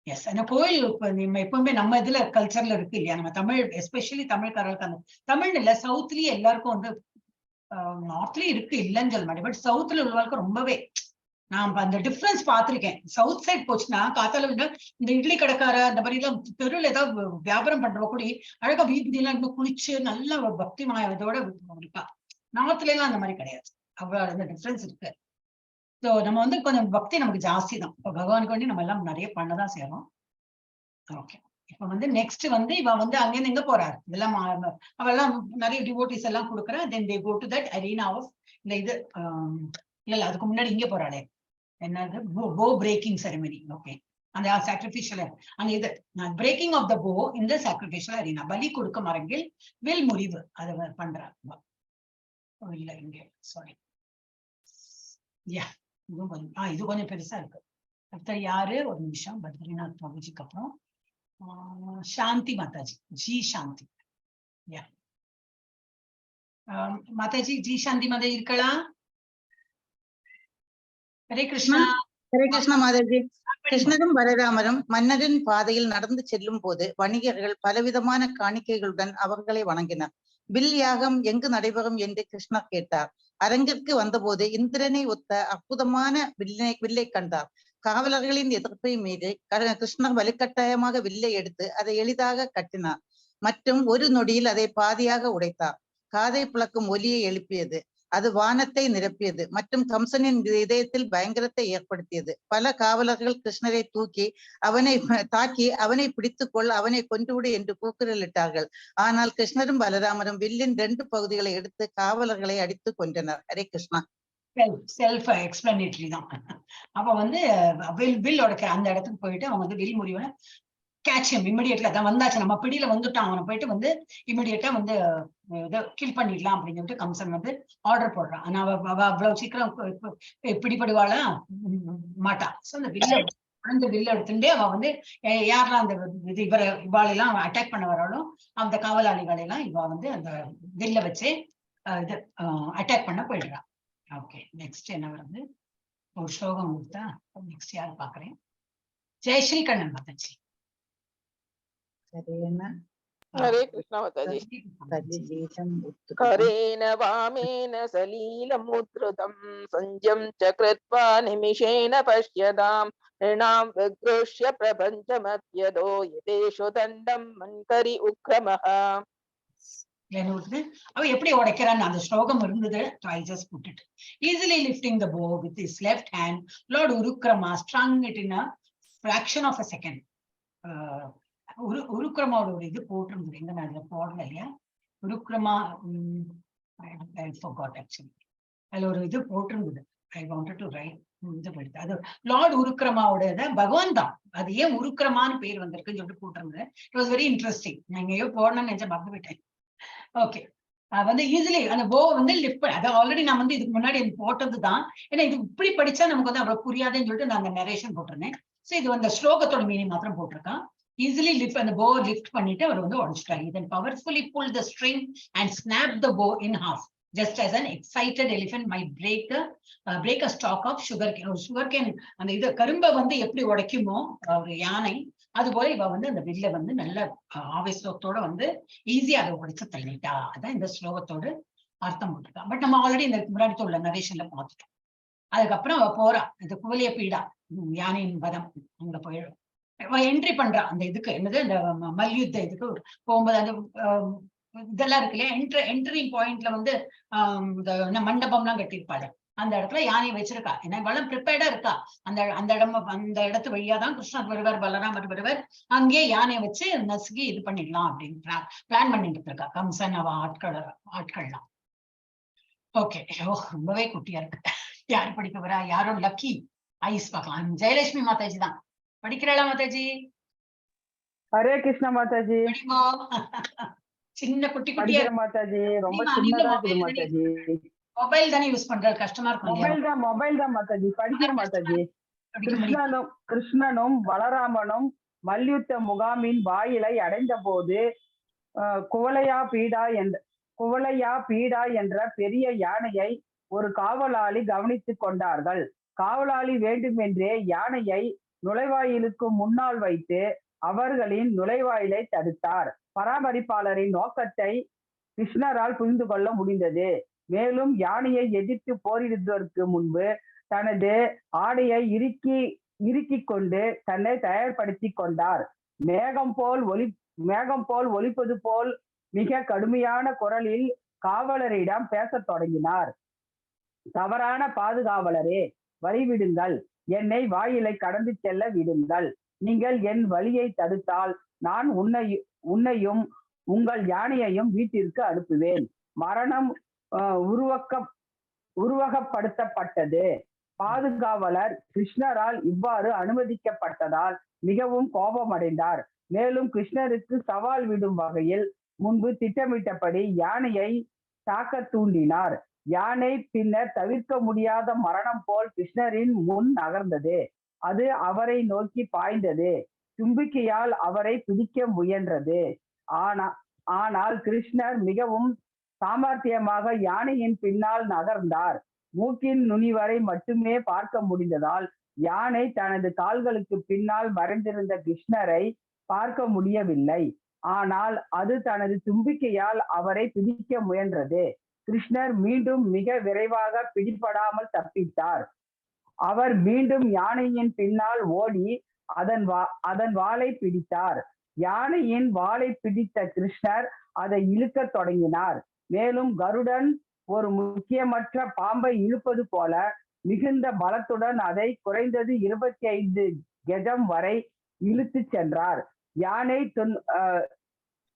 எஸ், ஆனா கோயில் நம்ம எப்பவுமே நம்ம இதுல கல்ச்சர்ல இருக்கு இல்லையா, நம்ம தமிழ் எஸ்பெஷலி தமிழ்காரர்களுக்கு அந்த தமிழ் இல்ல சவுத்லயே எல்லாருக்கும் வந்து நார்த்லயும் இருக்கு இல்லைன்னு சொல்ல மாட்டேன், பட் சவுத்ல உள்ளவர்களுக்கு ரொம்பவே நான் அந்த டிஃபரன்ஸ் பார்த்திருக்கேன். சவுத் சைட் போச்சுன்னா காத்தால வந்து இந்த இட்லி கடைக்கார அந்த மாதிரி எல்லாம் தெருவில் ஏதாவது வியாபாரம் பண்றவ கூட அழகா வீதி எல்லாம் இன்னும் குளிச்சு நல்ல பக்தி மாயத்தோட இருக்கா. நார்த்ல எல்லாம் அந்த மாதிரி கிடையாது. அவ்வளவு அந்த டிஃபரன்ஸ் இருக்கு. ஸோ நம்ம வந்து கொஞ்சம் பக்தி நமக்கு ஜாஸ்தி தான். இப்போ பகவானுக்கு வேண்டி நம்ம எல்லாம் நிறைய பண்ணதான் செய்யறோம். ஓகே, இப்ப வந்து நெக்ஸ்ட் வந்து இவ வந்து அங்கேருந்து எங்க போறாரு, இதெல்லாம் அவெல்லாம் நிறைய டிவோட்டிஸ் எல்லாம் கொடுக்குறா. Then they go to that arena of இந்த இது இல்ல அதுக்கு முன்னாடி இங்க போறாளே என்னது போ பிரேக்கிங் செரமனி. ஓகே, அந்த சாக்ரிஃபிஷியல் அந்த இது பிரேக்கிங் ஆஃப் த போ இந்த சாக்ரிஃபிஷியல் அரீனா, பலி கொடுக்க மரங்கில் வில் முறிவு அதை பண்றாங்க. இல்ல இங்க சாரி, யா இது கொஞ்சம் பெருசா இருக்கு. அடுத்த யாரு ஒரு நிமிஷம், பத்ரிநாத் பாபுஜிக்கு அப்புறம் சாந்தி மாதாஜி, ஜி சாந்தி. யா மாதாஜி, ஜி சாந்தி மாதாஜி இருக்கலாம். ஹரே கிருஷ்ணா. ஹரே கிருஷ்ணா மாதாஜி. கிருஷ்ணரும் பலராமரும் மன்னரின் பாதையில் நடந்து செல்லும் போது வணிகர்கள் பலவிதமான காணிக்கைகளுடன் அவர்களை வணங்கினர். வில் யாகம் எங்கு நடைபெறும் என்று கிருஷ்ணர் கேட்டார். அரங்கிற்கு வந்தபோது இந்திரனை ஒத்த அற்புதமான வில்லை கண்டார். காவலர்களின் எதிர்ப்பை மீறி கிருஷ்ணர் வலுக்கட்டாயமாக வில்லை எடுத்து அதை எளிதாக கட்டினார் மற்றும் ஒரு நொடியில் அதை பாதியாக உடைத்தார். காதை பிளக்கும் ஒலியை எழுப்பியது. அது வானத்தை நிரப்பியது மற்றும் கம்சனின் இதயத்தில் பயங்கரத்தை ஏற்படுத்தியது. பல காவலர்கள் கிருஷ்ணரை தாக்கி அவனை பிடித்துக்கொள், அவனை கொன்றுவிடு என்று கூக்குரலிட்டார்கள். ஆனால் கிருஷ்ணரும் பலராமரும் வில்லின் 2 பகுதிகளை எடுத்து காவலர்களை அடித்து கொன்றனர். ஹரே கிருஷ்ணா. செல்ஃப் எக்ஸ்பிளனேட்டரி தான். அப்ப வந்து வில்லோட அந்த இடத்துக்கு போயிட்டு அவங்க வந்து வில் முறிவை கேட்ச் இமிடியேட்ல அதான் வந்தாச்சு, நம்ம பிடியில வந்துட்டான், அவனை போயிட்டு வந்து இமிடியேட்டா வந்து கில் பண்ணிடலாம் அப்படின்னு சொல்லிட்டு கம்சன் வந்து ஆர்டர் போடுறான். ஆனா அவ அவ்வளவு சீக்கிரம் பிடிபடுவாளா மாட்டா. சோ அந்த வில்ல எடுத்துட்டே அவ வந்து யாரெல்லாம் அந்த இவாளெல்லாம் அட்டாக் பண்ண வராலும் அந்த காவலாளிகளை எல்லாம் இவ வந்து அந்த வில்ல வச்சு இது அட்டாக் பண்ண போயிடுறான். ஓகே, நெக்ஸ்ட் என்ன வருது? ஒரு ஸ்லோகம் கொடுத்தா நெக்ஸ்ட் யார் பாக்குறேன்? ஜெயஸ்ரீ கண்ணன் மாதாஜி. हरे कृष्ण माताजी। करेण वामेन सलीलमुद्धृतं संज्ञं च कृत्वा निमिषेण पश्यतां नृणां विगृह्य प्रपञ्चमत्यदो यतेषु दण्डं मन्करि उक्रमः. அவ எப்படி உடைக்கிறான்னு அந்த ஸ்லோகம் இருந்தது. I just put it. Easily lifting the bow with his left hand, Lord Urukrama strung it in a fraction of a second. உருக்கிரமாவோட இது போட்டிருந்தது, எங்க நான் அதுல போடல இல்லையா? உருக்கிரமா I forgot actually. அதுல ஒரு இது போட்டிருந்தது. I wanted to write அது லார்ட் உருக்கிரமாவோட பகவான் தான். அது ஏன் உருக்கிரமான்னு பேர் வந்திருக்குன்னு சொல்லிட்டு போட்டிருந்தது. It was very interesting. நான் எங்கேயோ போடணும்னு நினைச்சா மறந்து விட்டேன். ஓகே, வந்து ஈஸிலி அந்த போ வந்து லிஃப்ட் பண்ண, அது ஆல்ரெடி நான் வந்து இதுக்கு முன்னாடி போட்டது தான். ஏன்னா இது இப்படி படிச்சா நமக்கு வந்து அவ்வளவு புரியாதுன்னு சொல்லிட்டு நான் அந்த நரேஷன் போட்டிருந்தேன். ஸோ இது அந்த ஸ்லோகத்தோட மீனிங் மாத்திரம் போட்டிருக்கான். Easily lift அந்த bow lift பண்ணிட்டு அவர் வந்து உடைச்சிட்டாரு. Then powerfully pull the string and snap the bow in half, just as an excited elephant might break a stalk of sugarcane. அந்த இது கரும்பை வந்து எப்படி உடைக்குமோ ஒரு யானை, அது போல இவ வந்து அந்த வில்ல வந்து நல்ல ஆவேசத்தோட வந்து ஈஸியா அதை உடைச்சு தள்ளிட்டா. அதான் இந்த ஸ்லோகத்தோட அர்த்தம் போட்டிருக்கா. பட் நம்ம ஆல்ரெடி இந்த முன்னாடி உள்ள நரேஷன்ல பார்த்துட்டோம். அதுக்கப்புறம் அவ போறா, இந்த குவலிய பீடா யானையின் வதம் அங்க போயிடும். என்ட்ரி பண்றா அந்த இதுக்கு, என்னது இந்த மல்யுத்த இதுக்கு போகும்போது அந்த இதெல்லாம் இருக்கு இல்லையா, என்ட்ரி பாயிண்ட்ல வந்து மண்டபம் எல்லாம் கட்டியிருப்பாரு. அந்த இடத்துல யானையை வச்சிருக்கா. ஏன்னா இவளும் ப்ரிப்பேர்டா இருக்கா. அந்த இடத்து வழியாதான் கிருஷ்ணர் வருவார், பலராமர் வருவார். அங்கேயே யானையை வச்சு நசுக்கி இது பண்ணிடலாம் அப்படின்னு பிளான் பண்ணிட்டு இருக்கா. கம்சன் அவ ஆட்கள்லாம். ஓகே, ரொம்பவே குட்டியா இருக்கு. யாரு படிக்க வரா? யாரும் லக்கி ஐஸ் பார்க்கலாம். ஜெயலட்சுமி மாதாஜி தான் படிக்கிறாளா மாதாஜி? ஹரே கிருஷ்ண மாதாஜி. சின்ன குட்டி குட்டியா மாதாஜி, ரொம்ப சின்னதா இருக்கு மாதாஜி. மொபைல் தானே யூஸ் பண்றது, கஷ்டமா இருக்கும். மொபைல் தான் மாதாஜி. படிக்கிற மாதாஜி. கிருஷ்ணனும் பலராமனும் மல்யுத்த முகாமின் வாயிலை அடைந்த போது குவலையா பீடா என்ற பெரிய யானையை ஒரு காவலாளி கவனித்துக் கொண்டார்கள். காவலாளி வேண்டுமென்றே யானையை நுழைவாயிலுக்கு முன்னால் வைத்து அவர்களின் நுழைவாயிலை தடுத்தார். பராமரிப்பாளரின் நோக்கத்தை கிருஷ்ணரால் புரிந்து கொள்ள முடிந்தது. மேலும் யானையை எதிர்த்து போரிடுவதற்கு முன்பு தனது ஆடையை இறுக்கி கொண்டு தன்னை தயார்படுத்தி கொண்டார். மேகம் போல் ஒலிப்பது போல் மிக கடுமையான குரலில் காவலரிடம் பேசத் தொடங்கினார். தவறான பாதுகாவலரே, வழிவிடுங்கள், என்னை வாயிலை கடந்து செல்ல விடுங்கள். நீங்கள் என் வழியை தடுத்தால் நான் உன்னையும் உங்கள் யானையையும் வீட்டிற்கு அனுப்புவேன். மரணம் உருவகப்படுத்தப்பட்டது. பாதுகாவலர் கிருஷ்ணரால் இவ்வாறு அனுமதிக்கப்பட்டதால் மிகவும் கோபமடைந்தார். மேலும் கிருஷ்ணருக்கு சவால் விடும் வகையில் முன்பு திட்டமிட்டபடி யானையை தாக்க தூண்டினார். யானை பின்னர் தவிர்க்க முடியாத மரணம் போல் கிருஷ்ணரின் முன் நகர்ந்தது. அது அவரை நோக்கி பாய்ந்தது. தும்பிக்கையால் அவரை பிடிக்க முயன்றது. ஆனால் கிருஷ்ணர் மிகவும் சாமர்த்தியமாக யானையின் பின்னால் நகர்ந்தார். மூக்கின் நுனி வரை மட்டுமே பார்க்க முடிந்ததால் யானை தனது கால்களுக்கு பின்னால் மறைந்திருந்த கிருஷ்ணரை பார்க்க முடியவில்லை. ஆனால் அது தனது தும்பிக்கையால் அவரை பிடிக்க முயன்றது. கிருஷ்ணர் மீண்டும் மிக விரைவாக பிடிபடாமல் தப்பித்தார். அவர் மீண்டும் யானையின் பின்னால் ஓடி அதன் வாலை பிடித்தார். யானையின் வாலை பிடித்த கிருஷ்ணர் அதை இழுக்க தொடங்கினார். மேலும் கருடன் ஒரு முக்கியமற்ற பாம்பை இழுப்பது போல மிகுந்த பலத்துடன் அதை குறைந்தது 25 கஜம் வரை இழுத்து சென்றார். யானை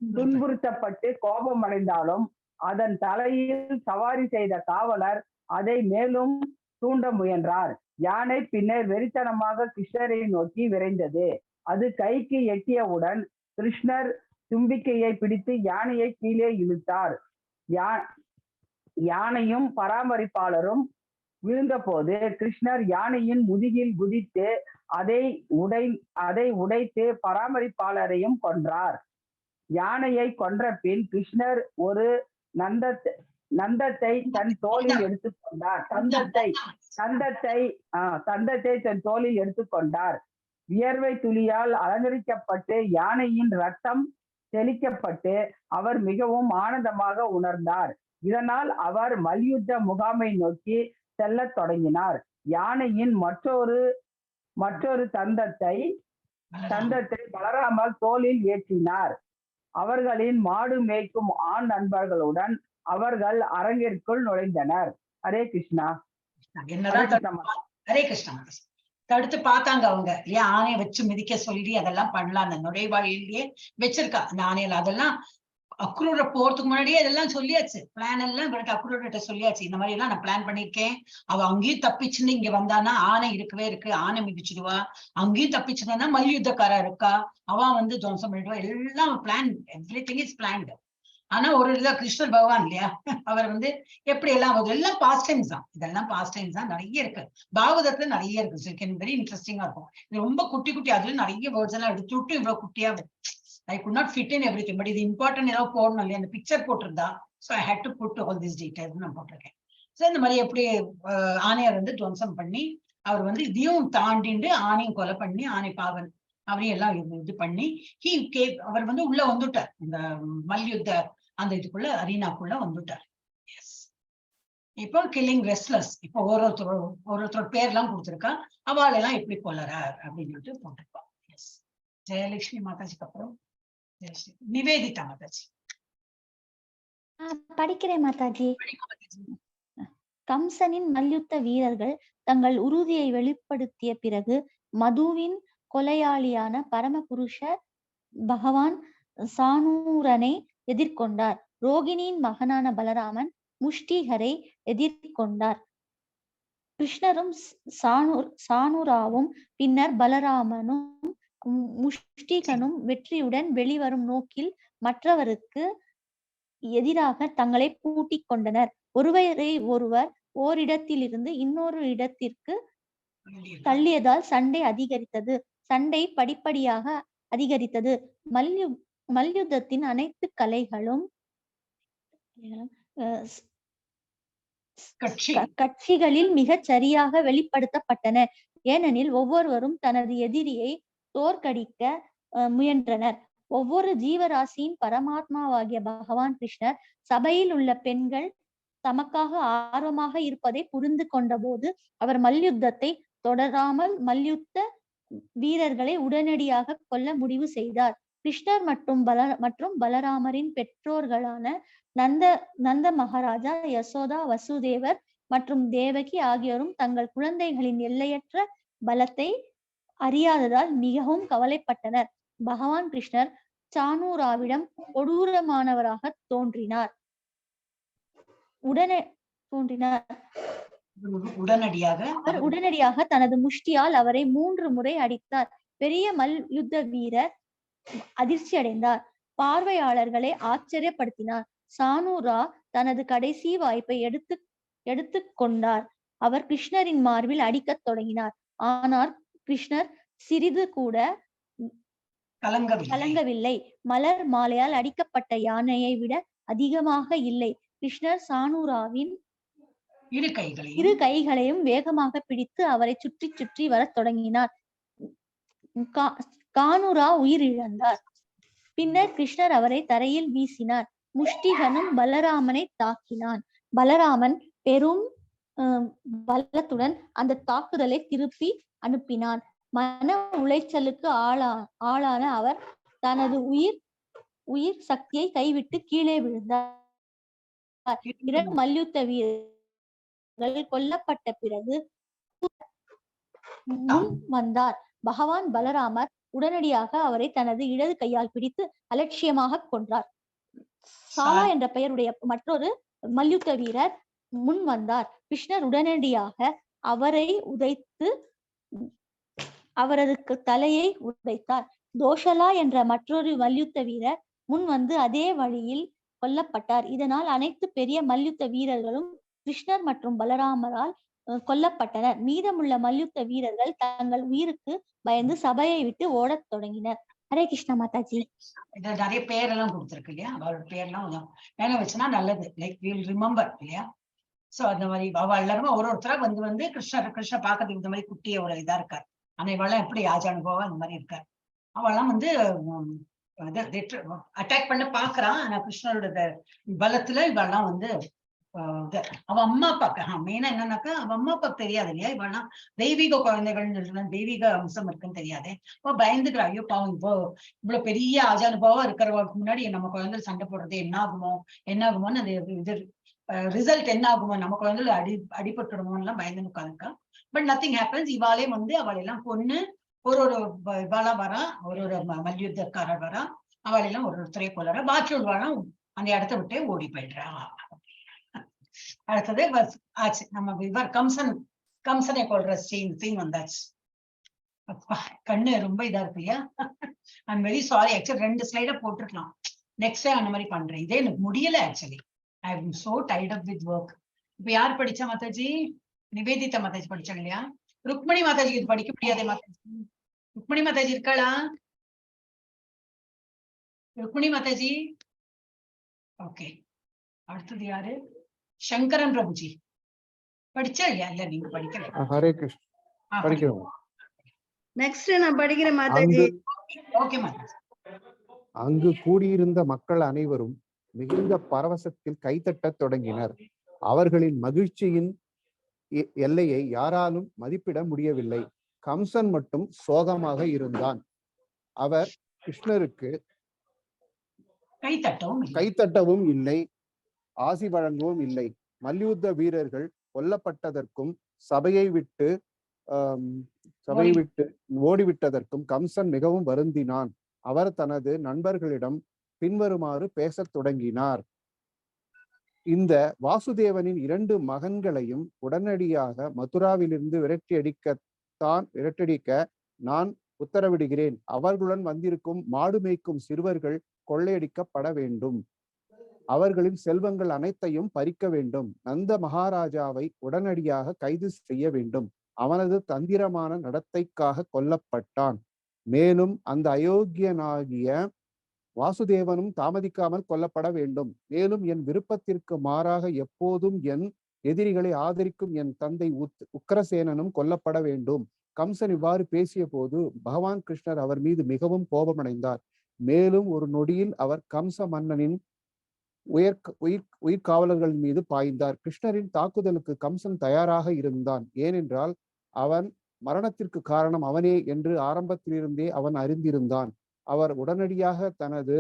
துன்புறுத்தப்பட்டு கோபமடைந்தாலும் அதன் தலையில் சவாரி செய்த காவலர் அதை மேலும் தூண்ட முயன்றார். யானை பின்னர் வெறித்தனமாக கிருஷ்ணரை நோக்கி விரைந்தது. அது கைக்கு எட்டியவுடன் கிருஷ்ணர் தும்பிக்கையை பிடித்து யானையை கீழே இழுத்தார். யானையும் பராமரிப்பாளரும் விழுந்த போது கிருஷ்ணர் யானையின் முதுகில் குதித்து அதை உடைத்து பராமரிப்பாளரையும் கொன்றார். யானையை கொன்ற பின் கிருஷ்ணர் ஒரு நந்தத்தை தன் தோளில் எடுத்துக்கொண்டார். தந்தத்தை தன் தோளில் எடுத்துக்கொண்டார். வியர்வை துளியால் அலங்கரிக்கப்பட்டு யானையின் ரத்தம் தெளிக்கப்பட்டு அவர் மிகவும் ஆனந்தமாக உணர்ந்தார். இதனால் அவர் மல்யுத்த முகாமை நோக்கி செல்லத் தொடங்கினார். யானையின் மற்றொரு தந்தத்தை பலராமர் தோளில் ஏற்றினார். அவர்களின் மாடு மேய்க்கும் ஆண் நண்பர்களுடன் அவர்கள் அரங்கிற்குள் நுழைந்தனர். ஹரே கிருஷ்ணா. ஹரே கிருஷ்ணா. தடுத்து பார்த்தாங்க அவங்க இல்லையா, ஆணையை வச்சு மிதிக்க சொல்லி அதெல்லாம் பண்ணலாம். அந்த நுழைவாயிலேயே வச்சிருக்கா அந்த ஆணையில. அதெல்லாம் அக்ரூர போறதுக்கு முன்னாடியே இதெல்லாம் சொல்லியாச்சு. பிளான் எல்லாம் அக்ரூர்கிட்ட சொல்லியாச்சு. இந்த மாதிரி எல்லாம் நான் பிளான் பண்ணிருக்கேன். அவ அங்கேயும் தப்பிச்சுன்னு இங்க வந்தானா ஆணை இருக்கவே இருக்கு, ஆணை மிதிச்சிடுவா. அங்கேயும் தப்பிச்சுனா மல்யுத்தக்காரா இருக்கா, அவ வந்து துவம்சம் பண்ணிடுவா. எல்லாம் plan, everything is planned. ஆனா ஒரு இதுல கிருஷ்ணர் பகவான் இல்லையா, அவர் வந்து எப்படி எல்லாம் இதெல்லாம் பாஸ்ட் டைம்ஸ் தான். இதெல்லாம் பாஸ்ட் டைம்ஸ் தான். நிறைய இருக்கு பாகவதத்துல, நிறைய இருக்கு. வெரி இன்ட்ரெஸ்டிங்கா இருக்கும். இது ரொம்ப குட்டி குட்டி, அதுல நிறைய வேர்ட்ஸ் எல்லாம் எடுத்து விட்டு இவ்வளவு குட்டியா I could not fit in everything, but இது important ஏதாவது போடணும் இல்லையா, அந்த பிக்சர் போட்டிருந்தா. So I had to put all this details நான் போட்டிருக்கேன். ஸோ இந்த மாதிரி எப்படி ஆணையர் வந்து துவம்சம் பண்ணி அவர் வந்து இதையும் தாண்டிண்டு ஆணையும் கொலை பண்ணி ஆணை பாவன் அவரையும் எல்லாம் இது பண்ணி அவர் வந்து உள்ள வந்துட்டார். இந்த மல்யுத்த அந்த இதுக்குள்ள அரீனாக்குள்ள வந்துட்டார். இப்போ கில்லிங் ரெஸ்லர்ஸ். இப்போ ஒருத்தரோட பேர்லாம் கொடுத்துருக்கா, அவள் எல்லாம் எப்படி கொல்லறார் அப்படின்னு சொல்லிட்டு போட்டிருப்பா. எஸ். ஜெயலட்சுமி மாதாஜிக்கு அப்புறம் நிவேதிதா மாதாஜி. படிக்கிறேன் மாதாஜி. கம்சனின் மல்யுத்த வீரர்கள் தங்கள் உறுதியை வெளிப்படுத்திய பிறகு மதுவின் கொலையாளியான பரமபுருஷ பகவான் சானூரனை எதிர்கொண்டார். ரோகிணியின் மகனான பலராமன் முஷ்டிகரை எதிர்கொண்டார். கிருஷ்ணரும் சானூராவும் பின்னர் பலராமனும் முஷ்டிகனும் வெற்றியுடன் வெளிவரும் நோக்கில் மற்றவருக்கு எதிராக தங்களை பூட்டிக் கொண்டனர். ஒருவரை ஒருவர் ஓரிடத்திலிருந்து இன்னொரு இடத்திற்கு தள்ளியதால் சண்டை அதிகரித்தது. சண்டை படிப்படியாக அதிகரித்தது. மல்யுத்தத்தின் அனைத்து கலைகளும் கட்சிகளில் மிகச் சரியாக வெளிப்படுத்தப்பட்டன. ஏனெனில் ஒவ்வொருவரும் தனது எதிரியை தோற்கடிக்க முயன்றனர். ஒவ்வொரு ஜீவராசியின் பரமாத்மாவாகிய பகவான் கிருஷ்ணர் சபையில் உள்ள பெண்கள் தமக்காக ஆர்வமாக இருப்பதை புரிந்து கொண்ட போது அவர் மல்யுத்தத்தை தொடராமல் மல்யுத்த வீரர்களை உடனடியாக கொல்ல முடிவு செய்தார். கிருஷ்ணர் மற்றும் பலராமரின் பெற்றோர்களான நந்த மகாராஜா, யசோதா, வசுதேவர் மற்றும் தேவகி ஆகியோரும் தங்கள் குழந்தைகளின் எல்லையற்ற பலத்தை அறியாததால் மிகவும் கவலைப்பட்டனர். பகவான் கிருஷ்ணர் சானூராவிடம் கொடூரமானவராக உடனடியாக தனது முஷ்டியால் அவரை 3 முறை அடித்தார். பெரிய மல்யுத்த வீரர் அதிர்ச்சி அடைந்தார். பார்வையாளர்களை ஆச்சரியப்படுத்தினார். சானூரா தனது கடைசி வாய்ப்பை எடுத்து கொண்டார். அவர் கிருஷ்ணரின் மார்பில் அடிக்கத் தொடங்கினார். ஆனால் கிருஷ்ணர் சிறிது கூட கலங்கவில்லை. மலர் மாலையால் அடிக்கப்பட்ட யானையை விட அதிகமாக இல்லை. கிருஷ்ணர் சானூராவின் இரு கைகளையும் வேகமாக பிடித்து அவரை சுற்றி சுற்றி வரத் தொடங்கினார். கானூரா உயிரிழந்தார். பின்னர் கிருஷ்ணர் அவரை தரையில் வீசினார். முஷ்டிகனும் பலராமனை தாக்கினான். பலராமன் பெரும் பலத்துடன் அந்த தாக்குதலை திருப்பி அனுப்பினான். மன உளைச்சலுக்கு ஆளான அவர் தனது உயிர் சக்தியை கைவிட்டு கீழே விழுந்தார். 2 மல்யுத்த வீரர்கள் கொல்லப்பட்ட பிறகு முன் வந்தார். பகவான் பலராமர் உடனடியாக அவரை தனது இடது கையால் பிடித்து அலட்சியமாக கொன்றார். சாலா என்ற பெயருடைய மற்றொரு மல்யுத்த வீரர் முன் வந்தார். கிருஷ்ணர் உடனடியாக அவரை உதைத்து அவரது தலையை உடைத்தார். தோஷலா என்ற மற்றொரு மல்யுத்த வீரர் முன் வந்து அதே வழியில் கொல்லப்பட்டார். இதனால் அனைத்து பெரிய மல்யுத்த வீரர்களும் கிருஷ்ணர் மற்றும் பலராமரால் கொல்லப்பட்டனர். மீதமுள்ள மல்யுத்த வீரர்கள் தங்கள் உயிருக்கு பயந்து சபையை விட்டு ஓடத் தொடங்கினர். ஹரே கிருஷ்ணா மாதாஜி. இதுல நிறைய பேரெல்லாம் கொடுத்துருக்கு இல்லையா, அவளோட பேர்லாம் கொஞ்சம் மேல வச்சுன்னா நல்லது, லைக் வில் ரிமெம்பர் இல்லையா. சோ அந்த மாதிரி அவ எல்லாருமே ஒருத்தரா வந்து கிருஷ்ண பாக்கிறதுக்கு இந்த மாதிரி குட்டிய ஒரு இதா இருக்காரு. ஆனா இவெல்லாம் எப்படி ஆஜானுபவம் அந்த மாதிரி இருக்காரு. அவெல்லாம் வந்து அட்டாக் பண்ண பாக்குறான். ஆனா கிருஷ்ணரோட பலத்துல இவெல்லாம் வந்து அவ அம்மா அப்பாக்கு மெயினா என்னன்னாக்கா அவ அம்மா அப்பாக்கு தெரியாது இல்லையா, இவெல்லாம் தெய்வீக குழந்தைகள்னு சொல்லுவேன், தெய்வீக அம்சம் இருக்குன்னு தெரியாது. இப்போ பயந்துக்கிறா, ஐயோ பாவம் இப்போ இவ்வளவு பெரிய ஆஜானுபாவம் இருக்கிறவங்களுக்கு முன்னாடி நம்ம குழந்தை சண்டை போடுறது என்ன ஆகுமோன்னு அது இது ரிசல்ட் என்ன ஆகுமோ, நம்ம குழந்தைல அடிபட்டுடுமோன்னு எல்லாம் பயந்து உட்காந்துருக்கா. But nothing happens. இவாளே வந்து அவளெல்லாம் கொன்னு ஒரு இவாளா வரா, ஒரு மல்யுத்தக்காரர் வரா, அவளெல்லாம் ஒருத்தரையே கொள்ளுறா. பாக்கி உள்ளவாளும் அந்த இடத்த விட்டே ஓடி போயிடுறா. அடுத்தது ஆச்சு நம்ம இவர் கம்சனை கொள்ற சீன் வந்தாச்சு. அப்பா கண்ணு ரொம்ப இதா இருக்கு இல்லையா. ஐம் வெரி சாரி, ஆக்சுவலி 2 ஸ்லைட போட்டுருக்கலாம். நெக்ஸ்ட் டைம் அந்த மாதிரி பண்றேன். இதே எனக்கு முடியல actually. I am so tied up with work. இப்ப யார் படிச்சா மாதாஜி? நிவேதிதா மாதாஜி படிச்சாங்க இல்லையா. ருக்மணி மாதாஜி இது படிக்க முடியாதே மாதாஜி. ருக்மணி மாதாஜி இருக்காளா? ருக்மணி மாதாஜி ஓகே. அடுத்தது யாரு? சங்கரன் பிரபுஜி படிச்சா இல்லையா? இல்ல நீங்க படிக்கல. ஹரே கிருஷ்ணா படிக்கிறோம். நெக்ஸ்ட் நான் படிக்கிறேன் மாதாஜி. ஓகே மாதாஜி. அங்கு கூடியிருந்த மக்கள் அனைவரும் மிகுந்த பரவசத்தில் கைத்தட்டத் தொடங்கினர். அவர்களின் மகிழ்ச்சியின் எல்லையை யாராலும் மதிப்பிட முடியவில்லை. கம்சன் மட்டும் சோகமாக இருந்தான். அவர் கிருஷ்ணருக்கு கைத்தட்டவும் இல்லை, ஆசி வழங்கவும் இல்லை. மல்யுத்த வீரர்கள் கொல்லப்பட்டதற்கும் சபையை விட்டு ஓடிவிட்டதற்கும் கம்சன் மிகவும் வருந்தினான். அவர் தனது நண்பர்களிடம் பின்வருமாறு பேசத் தொடங்கினார். இந்த வாசுதேவனின் 2 மகன்களையும் உடனடியாக மதுராவிலிருந்து விரட்டியடிக்க நான் உத்தரவிடுகிறேன். அவர்களுடன் வந்திருக்கும் மாடு மேய்க்கும் சிறுவர்கள் கொள்ளையடிக்கப்பட வேண்டும். அவர்களின் செல்வங்கள் அனைத்தையும் பறிக்க வேண்டும். நந்த மகாராஜாவை உடனடியாக கைது செய்ய வேண்டும். அவனது தந்திரமான நடத்தைக்காக கொல்லப்பட்டான். மேலும் அந்த அயோக்கியனாகிய வாசுதேவனும் தாமதிக்காமல் கொல்லப்பட வேண்டும். மேலும் என் விருப்பத்திற்கு மாறாக எப்போதும் என் எதிரிகளை ஆதரிக்கும் என் தந்தை உக்கிரசேனனும் கொல்லப்பட வேண்டும். கம்சன் இவ்வாறு பேசிய போது பகவான் கிருஷ்ணர் அவர் மீது மிகவும் கோபமடைந்தார். மேலும் ஒரு நொடியில் அவர் கம்ச மன்னனின் உயிர்காவலர்கள் மீது பாய்ந்தார். கிருஷ்ணரின் தாக்குதலுக்கு கம்சன் தயாராக இருந்தான். ஏனென்றால் அவன் மரணத்திற்கு காரணம் அவனே என்று ஆரம்பத்திலிருந்தே அவன் அறிந்திருந்தான். அவர் உடனடியாக தனது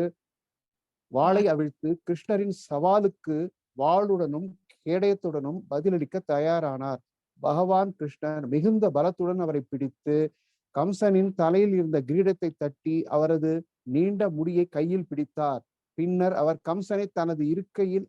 வாளை அவிழ்த்து கிருஷ்ணரின் சவாலுக்கு வாளுடனும் கேடயத்துடனும் பதிலளிக்க தயாரானார். பகவான் கிருஷ்ணர் மிகுந்த பலத்துடன் அவரை பிடித்து கம்சனின் தலையில் இருந்த கிரீடத்தை தட்டி அவரது நீண்ட முடியை கையில் பிடித்தார். பின்னர் அவர் கம்சனை தனது இருக்கையில்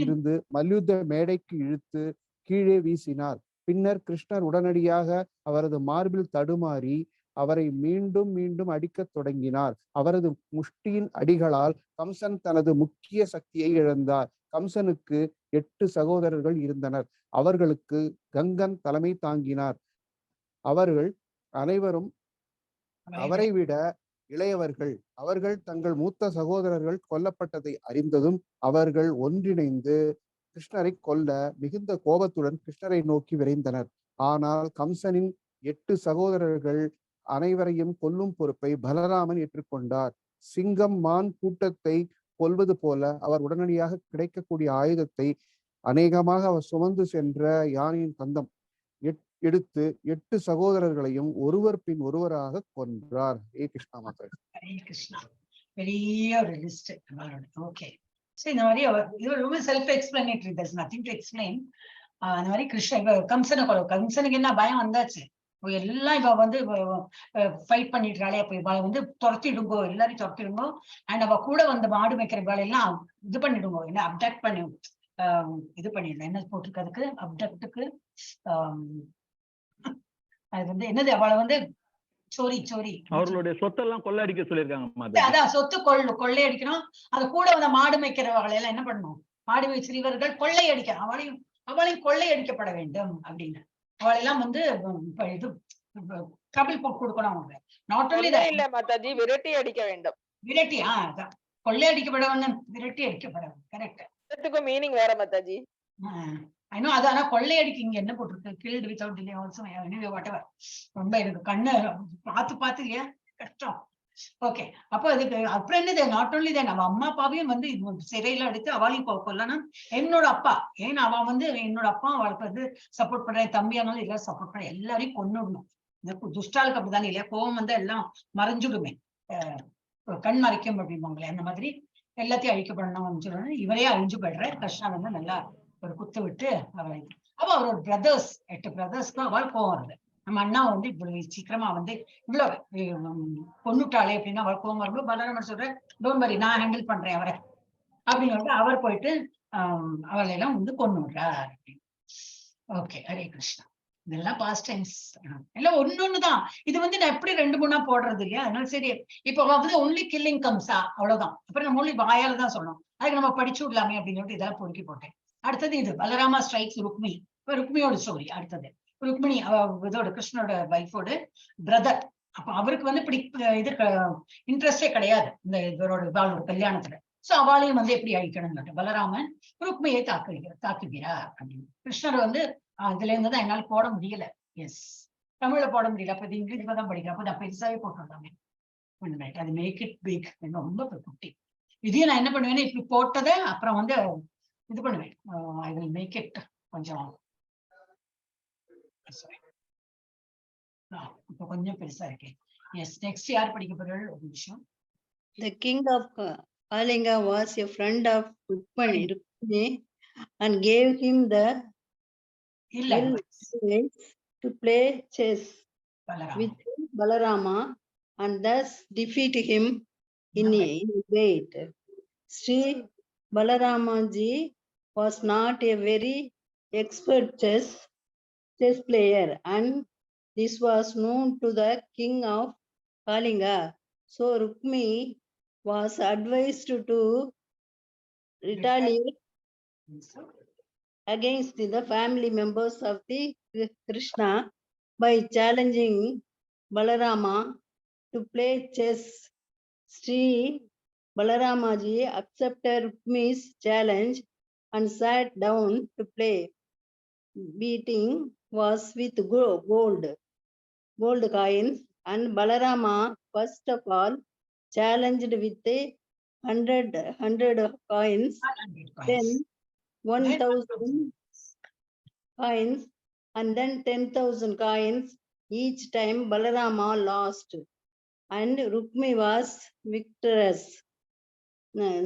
இருந்து மல்யுத்த மேடைக்கு இழுத்து கீழே வீசினார். பின்னர் கிருஷ்ணர் உடனடியாக அவரது மார்பில் தடுமாறி அவரை மீண்டும் மீண்டும் அடிக்கத் தொடங்கினார். அவரது முஷ்டியின் அடிகளால் கம்சன் தனது முக்கிய சக்தியை இழந்தார். கம்சனுக்கு 8 சகோதரர்கள் இருந்தனர். அவர்களுக்கு கங்கன் தலைமை தாங்கினார். அவர்கள் அனைவரும் அவரை விட இளையவர்கள். அவர்கள் தங்கள் மூத்த சகோதரர்கள் கொல்லப்பட்டதை அறிந்ததும் அவர்கள் ஒன்றிணைந்து கிருஷ்ணரை கொல்ல மிகுந்த கோபத்துடன் கிருஷ்ணரை நோக்கி விரைந்தனர். ஆனால் கம்சனின் 8 சகோதரர்கள் அனைவரையும் கொல்லும் பொறுப்பை பலராமன் ஏற்றுக்கொண்டார். சிங்கம் மான் கூட்டத்தை கொல்வது போல அவர் உடனடியாக கிடைக்கக்கூடிய ஆயுதத்தை அநேகமாக அவர் சுமந்து சென்ற யானையின் தந்தம் எடுத்து 8 சகோதரர்களையும் ஒருவர் பின் ஒருவராக கொன்றார். ஹரே கிருஷ்ணா மாதாஜி. ஹரே கிருஷ்ணா. பெரிய ஒரு லிஸ்ட். ஓகே. சோ இந்த மாதிரி இது ரொம்ப self explanatory. There is nothing to explain. அந்த மாதிரி கம்சனுக்கு என்ன பயம் வந்தாச்சு. எல்லாம் இவ வந்து ஃபைட் பண்ணிடுறாளே, அப்ப இவளை வந்து துரத்திடுங்கோ, எல்லாரையும் துரத்திடுங்கோ. அண்ட் அவ கூட வந்து மாடு மேய்க்கிற இவளை எல்லாம் இது பண்ணிடுங்கோ, என்ன அப்டக்ட் பண்ணி இது பண்ணிடலாம். என்ன போட்டிருக்கிறதுக்கு அப்டக்டுக்கு அது வந்து என்னது, அவளை வந்து அவர்களுடைய சொத்தெல்லாம் கொள்ளையடிக்க சொல்லியிருக்காங்க. அதான் சொத்து கொள்ளையடிக்கணும். அது கூட வந்து மாடு மேய்க்கிறவங்களை எல்லாம் என்ன பண்ணணும், மாடு மேய்ச்சிறவர்கள் கொள்ளையடிக்க அவளையும் கொள்ளையடிக்கப்பட வேண்டும் அப்படின்னு அவளெல்லாம் வந்து இது trouble போட்டு கொடுக்கணும் அவங்க. Not only கொல்லை that. இல்ல மாதாஜி, விரட்டி அடிக்க வேண்டும். விரட்டி, அதான் கொள்ளையடிக்கப்படவன்னு விரட்டி அடிக்கப்படவன். கரெக்ட். இதுக்கும் மீனிங் வேற மாதாஜி. I know அது. ஆனா கொள்ளையடிக்கு இங்க என்ன போட்டிருக்கு? killed without delay also, anyway whatever. ரொம்ப எனக்கு கண்ணு பார்த்து இல்லையா கஷ்டம். ஓகே, அப்போ அதுக்கு அப்புறம் என்னது? நாட் ஓன்லி தான், அவ அம்மா அப்பாவையும் வந்து சிறையில அடித்து அவளையும் கொல்லணும். என்னோட அப்பா, ஏன்னா அவ வந்து என்னோட அப்பா அவளுக்கு வந்து சப்போர்ட் பண்றேன், தம்பியானாலும் எல்லாம் சப்போர்ட் பண்றேன், எல்லாரையும் கொன்னுடணும். இந்த துஷ்டாளுக்கு அப்படிதானே இல்லையா, கோவம் வந்து எல்லாம் மறைஞ்சுடுமே, கண் மறைக்கும் அப்படிம்பாங்களே, அந்த மாதிரி எல்லாத்தையும் அழிக்கப்படணும் சொல்லணும். இவரே அழிஞ்சு போயிடுற. கிருஷ்ணா வந்து நல்லா ஒரு குத்து விட்டு அவளை, அப்ப அவரோட பிரதர்ஸ் 8 பிரதர்ஸ்க்கு அவள் கோவம் வருது. நம்ம அண்ணா வந்து இவ்வளவு சீக்கிரமா வந்து இவ்வளவு கொன்னுட்டாளே அப்படின்னா அவள் கோவம் வரும்போது பலராமர் சொல்ற, டோன்ட் வரி, நான் ஹேண்டில் பண்றேன் அவரை அப்படின்னு சொல்லிட்டு அவர் போயிட்டு அவளை எல்லாம் வந்து கொண்டு விடுறார். ஓகே, ஹரே கிருஷ்ணா. இதெல்லாம் பாஸ்ட் டைம்ஸ் எல்லாம் ஒன்னொன்னுதான். இது வந்து நான் எப்படி 2-3 போடுறது இல்லையா, அதனால சரி இப்ப வந்து ஒன்லி கில்லிங் கம்ஸா, அவ்வளவுதான். அப்புறம் நம்ம ஒன்லி வாயால தான் சொல்லணும், அதுக்கு நம்ம படிச்சு விடலாமே அப்படின்னு சொல்லிட்டு இதெல்லாம் பொறுக்கி போட்டேன். அடுத்தது இது பலராமா ஸ்ட்ரைக்ஸ் ருக்மி. இப்ப ருக்மியோட ஸ்டோரி. அடுத்தது ருக்மிணி, இதோட கிருஷ்ணனோட வைஃபோட பிரதர். அப்ப அவருக்கு வந்து இப்படி இது இன்ட்ரெஸ்டே கிடையாது இந்த இவரோட இவாளோட கல்யாணத்துல. சோ அவளையும் வந்து எப்படி அழிக்கணும்னு பலராமன் ருக்மியை தாக்குகிறார் அப்படின்னு. கிருஷ்ணர் வந்து இதுல இருந்துதான் என்னால போட முடியல. எஸ், தமிழ்ல போட முடியல. அப்ப இது இங்கிலீஷ்ல தான் படிக்கிறேன். அப்ப நான் பெருசாவே போட்டுருந்தாங்க. அது மேக் இட் பிக், ரொம்ப குட்டி. இதையும் நான் என்ன பண்ணுவேன்னா இப்படி போட்டதை அப்புறம் வந்து இது பண்ணுவேன். ஐ வில் மேக் இட் கொஞ்சம் இப்ப கொஞ்சம் பெருசா இருக்கேன். எஸ், நெக்ஸ்ட் யார் படிக்க போறாரு? ஒரு நிமிஷம். The king of Kalinga was a friend of Rukmini and gave him the will to play chess with Balarama and thus defeat him in a debate. Sri Balaramaji was not a very expert chess player, and this was known to the king of Kalinga. So Rukmi was advised to retaliate against the family members of the Krishna by challenging Balarama to play chess. Sri Balaramaji accepted Rukmi's challenge and sat down to play. Beating was with gold coins, and Balarama first of all challenged with 100 coins, then 1,000 coins, and then 10,000 coins. Each time Balarama lost and Rukmi was victorious.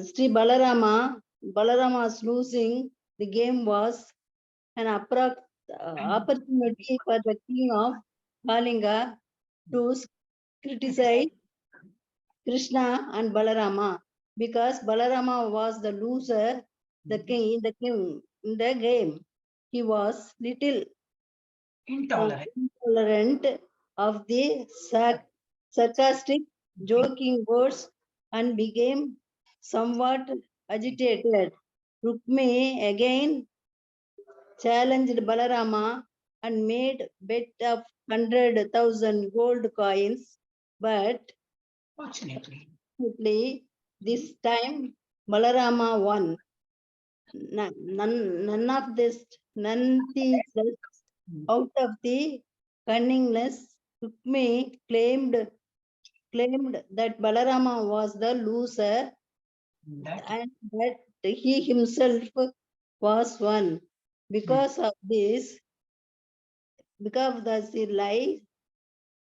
Sri Balarama's losing the game was an opportunity for the king of Kalinga to criticize Krishna and Balarama, because Balarama was the loser, the king in the game. He was little intolerant of the sarcastic, joking words and became somewhat agitated. Rukmi again challenged Balarama and made bet of 100,000 gold coins, but fortunately this time Balarama won. None of this out of the cunningness, Rukmi claimed that Balarama was the loser and that he himself was one. Because of this, because of the lie,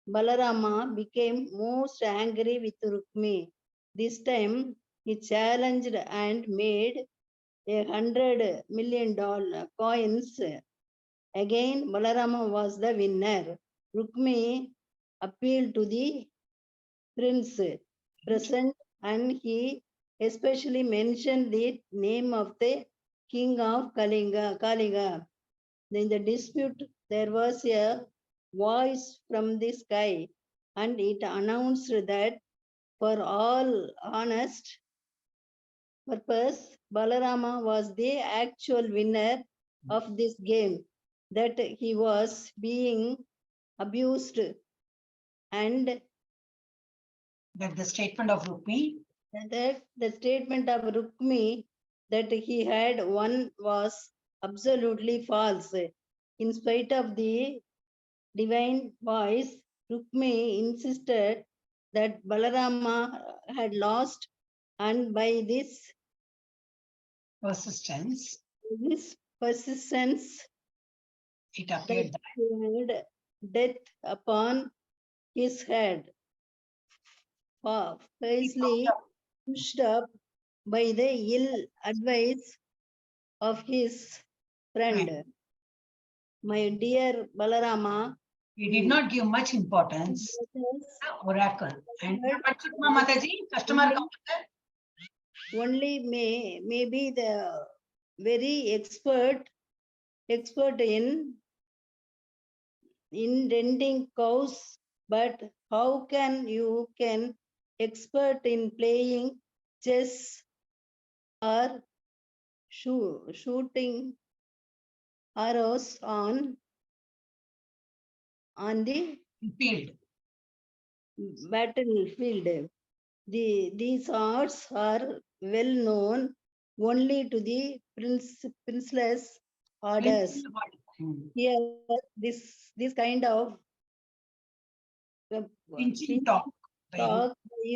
Balarama became most angry with Rukmi. This time he challenged and made $100 million coins. Again, Balarama was the winner. Rukmi appealed to the prince present, and he especially mentioned the name of the king of Kalinga. In the dispute, there was a voice from the sky, and it announced that for all honest purpose, Balarama was the actual winner of this game, that he was being abused and that the statement of Rukmi, that the statement of Rukmi that he had won was absolutely false. In spite of the divine voice, Rukmi insisted that Balarama had lost, and by this persistence, it appeared that he had death upon his head, fiercely pushed up by the ill advice of his friend. My dear Balarama, he did not give much importance oracle. And Mathaji, customer only may be the very expert in renting cows, but how can you expert in playing chess or shooting arrows on the field, battlefield? These arts are well known only to the princeless orders. Here, this kind of talk by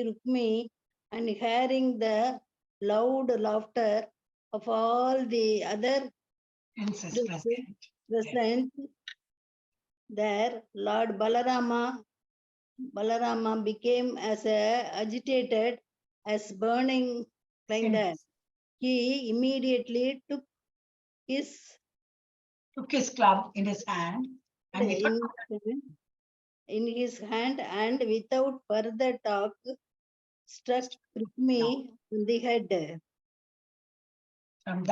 Rukmi, and hearing the loud laughter of all the other present there, Lord Balarama became as agitated as burning like that. He immediately took his club in his hand and in his hand, and without further talk struck Rukmi on the head. From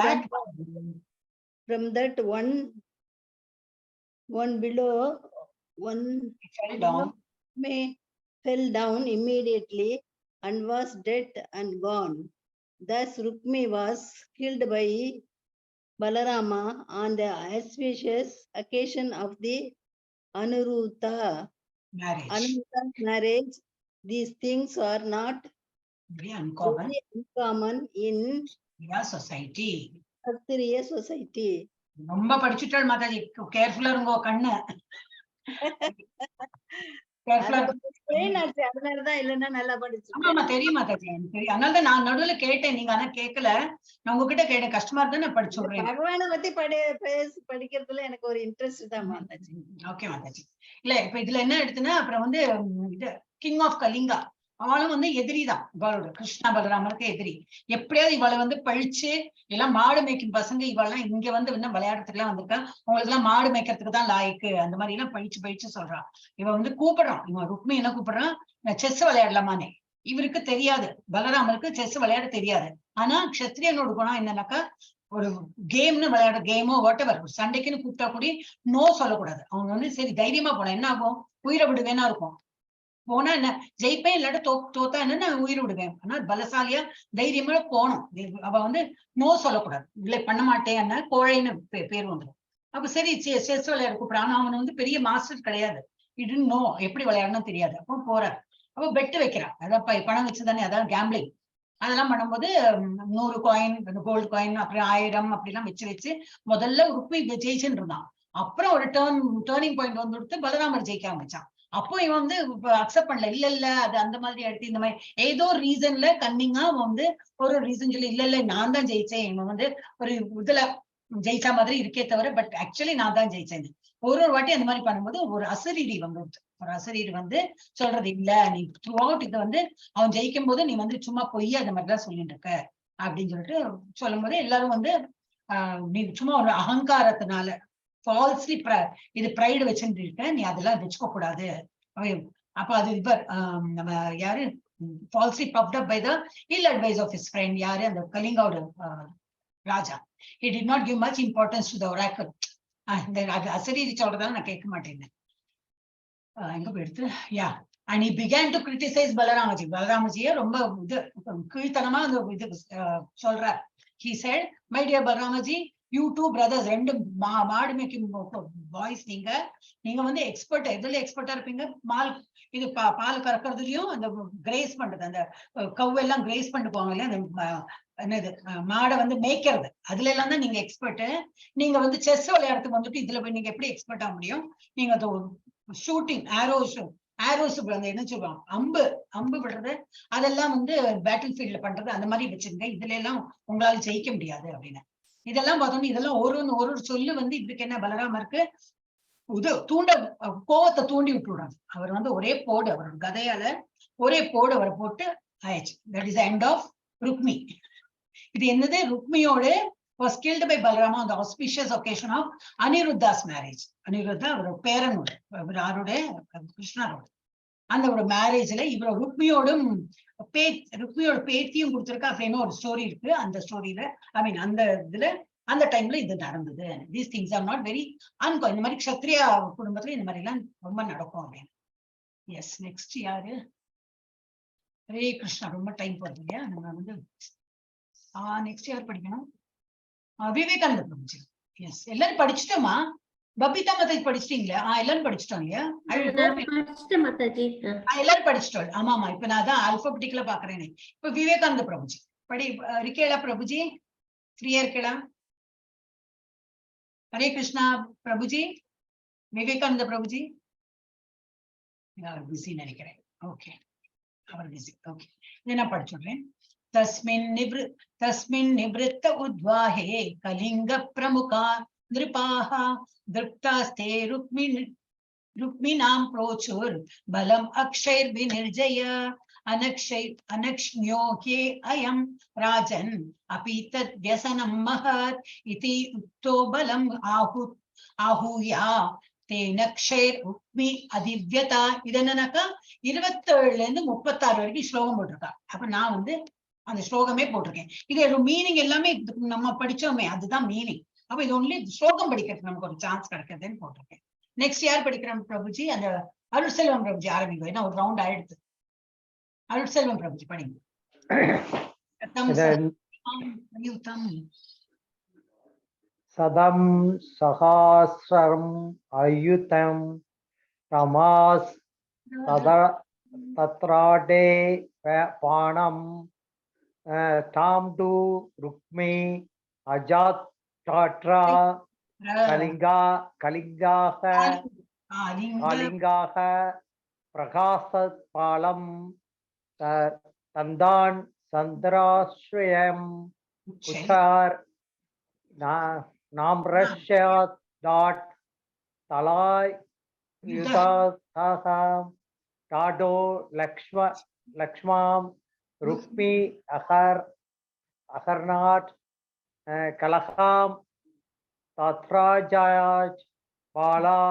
that one below fell down immediately and was dead and gone. Thus Rukmi was killed by Balarama on the auspicious occasion of the Anuruddha marriage. These things are not very uncommon in society. Kshatriya society. ரொம்ப படிச்சுட்டாள் மாதாஜி, கேர்ஃபுல்லா இருங்கோ கண்ணு. அதனாலதான் இல்லன்னா நல்லா படிச்சு. ஆமா தெரியும் மாதாஜி, தெரியும். அதனாலதான் நான் நடுவுல கேட்டேன், நீங்க ஆனா கேட்கல. நான் உங்ககிட்ட கேட்டேன், கஷ்டமா இருந்தா நான் படிச்சு விடுறேன். பகவானை பத்தி படிக்கிறதுல எனக்கு ஒரு இன்ட்ரெஸ்ட் தான் மாதாஜி. ஓகே மாதாஜி. இல்ல இப்ப இதுல என்ன எடுத்துன்னா, அப்புறம் வந்து இது கிங் ஆஃப் கலிங்கா, அவளும் வந்து எதிரிதான் இவளோட, கிருஷ்ணா பலராமருக்கு எதிரி. எப்படியாவது இவளை வந்து பழிச்சு, எல்லாம் மாடு மேய்க்கும் பசங்க இவெல்லாம் இங்க வந்து இன்னும் விளையாடுறதுக்கு எல்லாம் வந்திருக்கா, உங்களுக்கு எல்லாம் மாடு மேய்க்கிறதுக்கு தான் லாய்க்கு, அந்த மாதிரி எல்லாம் பழிச்சு சொல்றான். இவன் வந்து கூப்பிடுறான், இவன் ருக்மி என்ன கூப்பிடுறான், நான் செஸ் விளையாடலாமானே. இவருக்கு தெரியாது, பலராமருக்கு செஸ் விளையாட தெரியாது. ஆனா க்ஷத்ரியனோட குணம் என்னன்னாக்கா, ஒரு கேம்னு விளையாட, கேமோ வாட்டவர், ஒரு சண்டைக்குன்னு கூப்பிட்டா கூட நோ சொல்லக்கூடாது. அவங்க வந்து சரி தைரியமா போனா என்ன ஆகும், உயிரை விடுவேன்னா இருக்கும். போனா என்ன ஜெயிப்பேன், இல்லாட்ட தோத்தா என்ன நான் உயிர் விடுவேன். ஆனா பலசாலியா தைரியமா போனோம். அவ வந்து நோ சொல்லக்கூடாது, இல்லை பண்ண மாட்டேன், கோழைன்னு பேர் வந்துடும். அப்ப சரி செஸ் விளையாட கூப்பிடான். ஆனா அவன் வந்து பெரிய மாஸ்டர் கிடையாது, இடுன்னு நோ எப்படி விளையாடணும் தெரியாது. அப்போ போறார், அப்ப பெட்டு வைக்கிறான். அதான் பணம் வச்சுதானே, அதான் கேம்பிளிங். அதெல்லாம் பண்ணும்போது 100 காயின், கோல்டு காயின், அப்புறம் 1000 அப்படிலாம் வச்சு முதல்ல ருக்மி ஜெயிச்சுன்னு இருந்தான். அப்புறம் ஒரு டேர்னிங் பாயிண்ட் வந்து கொடுத்து பலராமர் ஜெயிக்க ஆரம்பிச்சான். அப்போ இவன் வந்து அக்செப்ட் பண்ணல, இல்ல அது அந்த மாதிரி எடுத்து இந்த மாதிரி ஏதோ ரீசன்ல கன்னிங்கா வந்து ஒரு ரீசன் சொல்லி இல்ல நான் தான் ஜெயிச்சேன், இவன் வந்து ஒரு இதுல ஜெயிச்சா மாதிரி இருக்கே தவிர பட் ஆக்சுவலி நான் தான் ஜெயிச்சேன். ஒரு வாட்டி அந்த மாதிரி பண்ணும்போது ஒரு அசரீரி வந்து சொல்றது, இல்ல நீ த்ரூ அவுட் இதை வந்து அவன் ஜெயிக்கும் போது நீ வந்து சும்மா பொய் அந்த மாதிரிதான் சொல்லிட்டு இருக்க அப்படின்னு சொல்லிட்டு சொல்லும் போது எல்லாரும் வந்து நீ சும்மா ஒரு அகங்காரத்தினால ஃபால்ஸ்லி இது ப்ரைடு வச்சுட்டு நீ அதெல்லாம் வச்சுக்க கூடாது. அப்ப அது இவர் நம்ம யாரு, falsely puffed up by the ill advice of his friend, யாரு அந்த கலிங்காவோட ராஜா. He did not give much importance to the oracle. இந்த அசரீரி சொல்றதால நான் கேட்க மாட்டேன். எங்க போயிடுத்து, யா. And he began to criticize Balaramaji. Balaramajiயை ரொம்ப இது கீழ்த்தனமா அந்த இது சொல்றார். He said, my dear Balaramaji, you two brothers, ரெண்டு மாடு மேய்க்கும் பாய்ஸ், நீங்க வந்து எக்ஸ்பர்ட், எதுல எக்ஸ்பர்ட்டா இருப்பீங்க? இது பால் கறக்கிறதுலயும் அந்த கிரேஸ் பண்றது, அந்த கவ்வெல்லாம் கிரேஸ் பண்ணிட்டு போவாங்க இல்லையா, அந்த என்னது மாடை வந்து மேய்க்கிறது, அதுல எல்லாம் தான் நீங்க எக்ஸ்பர்ட். நீங்க வந்து செஸ் விளையாடுறதுக்கு வந்துட்டு இதுல போய் நீங்க எப்படி எக்ஸ்பர்ட் ஆக முடியும்? நீங்க ஷூட்டிங் ஆரோஸ் அந்த என்ன சொல்லுவாங்க, அம்பு விடுறது, அதெல்லாம் வந்து பேட்டில் ஃபீல்ட்ல பண்றது, அந்த மாதிரி வச்சிருங்க. இதுல எல்லாம் உங்களால ஜெயிக்க முடியாது அப்படின்னு. இதெல்லாம் பார்த்தோம்னா இதெல்லாம் ஒரு சொல்லு வந்து இதுக்கு என்ன பலராமருக்கு கோவத்தை தூண்டி விட்டுடுறாங்க. அவர் வந்து ஒரே போடு, அவரோட கதையால ஒரே போடு அவரை போட்டு ஆயிடுச்சு. That is end of Rukmi. இது என்னது? ருக்மியோட was killed by Balarama on the auspicious occasion of Aniruddha's marriage. Aniruddha அவரோட பேரனோட, யாரோட? கிருஷ்ணரோட. அந்த ஒரு மேரேஜ்ல இவரோட ருக்மியோட பேத்தியும் கொடுத்திருக்கா அப்படின்னு ஒரு ஸ்டோரி இருக்கு. அந்த ஸ்டோரியில அந்த இதுல அந்த டைம்ல இது நடந்தது. These things are not very and Co. இந்த மாதிரி க்ஷத்ரியா குடும்பத்துல இந்த மாதிரி எல்லாம் ரொம்ப நடக்கும் அப்படின்னு. எஸ், நெக்ஸ்ட் யாரு? ஹரே கிருஷ்ணா. ரொம்ப டைம் போடுது இல்லையா, நம்ம வந்து நெக்ஸ்ட் யார் படிக்கணும்? விவேகானந்த பிரபுஜி. எஸ், எல்லாரும் படிச்சுட்டோமா? பபிதா மாதாஜி படிச்சிட்டீங்களா? எல்லாரும் படிச்சிட்டோம் இல்லையா? எல்லாரும் படிச்சிட்டோம். ஆமா. இப்ப நான் தான் ஆல்பபெட்டிக்கலா பாக்குறேன். இப்ப விவேகானந்த பிரபுஜி இருக்கேளா? பிரபுஜி ஃப்ரீயா இருக்கேளா? ஹரே கிருஷ்ணா பிரபுஜி. விவேகானந்த பிரபுஜி பிஸி நினைக்கிறேன். ஓகே, அவர் பிஸி. ஓகே, இதை நான் படிச்சுடுறேன். तस्मिन् निवृत्त उद्वाहे कलिंग प्रमुखा नृपाः दृप्तास्ते रुक्मिणां प्रोचुर बलम् अक्षैर्विनिर्जय अनक्ष्म्यो ह्ये अयं राजन् अपि तद् व्यसनं महत् इति उक्तो बलम् आहूया தேனக்ஷேர் ருக்மி அதிவ்யதா. இது என்னன்னாக்கா 27 - 36 வரைக்கும் ஸ்லோகம் போட்டிருக்கா. அப்ப நான் வந்து அந்த ஸ்லோகமே போட்டிருக்கேன். இது மீனிங் எல்லாமே நம்ம படிச்சோமே, அதுதான் மீனிங். அப்ப இது ஒன்லி ஸ்லோகம் படிக்கிறதுக்கு நமக்கு ஒரு சான்ஸ் கிடைக்கிறதுன்னு போட்டிருக்கேன். நெக்ஸ்ட் யார் படிக்கிறாங்க பிரபுஜி? அந்த அருட்செல்வம் பிரபுஜி ஆரம்பிங்க. ஏன்னா ஒரு ரவுண்ட் ஆயிடுச்சு. அருட்செல்வம் பிரபுஜி படிங்க. சதம் சஹஸ்ரம் அயுதம் தமாஸ் தத்ராடே பாணம் தாம் டு ருக்மி அஜாத் டாட்ரா கலிங்காக பிரகாசத் பாலம் தந்தான் சந்திராஸ்ரயம் உச்சார் நாம்ரஷ்யாத் டாட் தலாய் யுதாசாம் டாடோ லக்ஷ்மாம் ருக்மி அகர்நாட் கலகாம் தத்ராஜாஜ் பாலா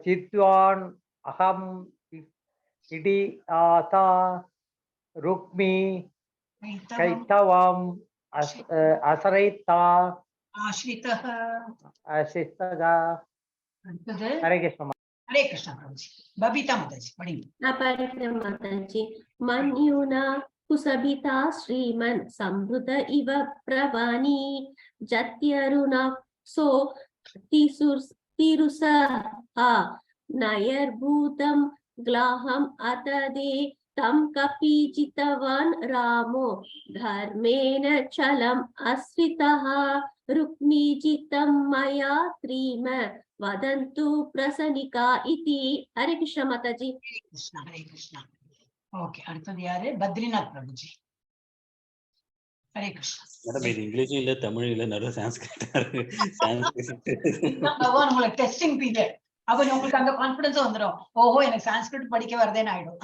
சித்வான் அகம் இடி ஆதா ருக்மி கைத்தவம் அசரைத்தா ஆஸ்ரிதஹ. ஹரே கிருஷ்ணா. ஹரே கிருஷ்ணா பிரபுஜி. பபிதா மாதாஜி படிங்க. படிக்கிறேன் மாதாஜி. மன்யுனா குசபிதா ஸ்ரீமன் சம்புத இவ பிரவாணி ஜத்யருணா சோ திருசா நயர்பூதம் க்லாஹம் அததே தம் கபீஜிதவான் ராமோ தர்மேன சலம் அஸ்ரிதஹ ருக்மிஜிதம் மயா த்ரீம வதந்து பிரசனிகா இதி. ஹரே கிருஷ்ணா மாதாஜி. கிருஷ்ணா. ஹரே கிருஷ்ணா. ஓகே, அடுத்தது யாரு? பத்ரிநாத் பிரபுஜி. ஹரே கிருஷ்ணா. மேடம் இது இங்கிலீஷ் இல்ல தமிழ் இல்ல நடுவே சான்ஸ்கிரிட் பகவான் உங்களுக்கு டெஸ்டிங் பீரியட். அப்ப உங்களுக்கு அந்த கான்ஃபிடன்ஸ் வந்துடும். ஓஹோ, எனக்கு சான்ஸ்கிரிட் படிக்க வரதேன்னு ஆயிடும்.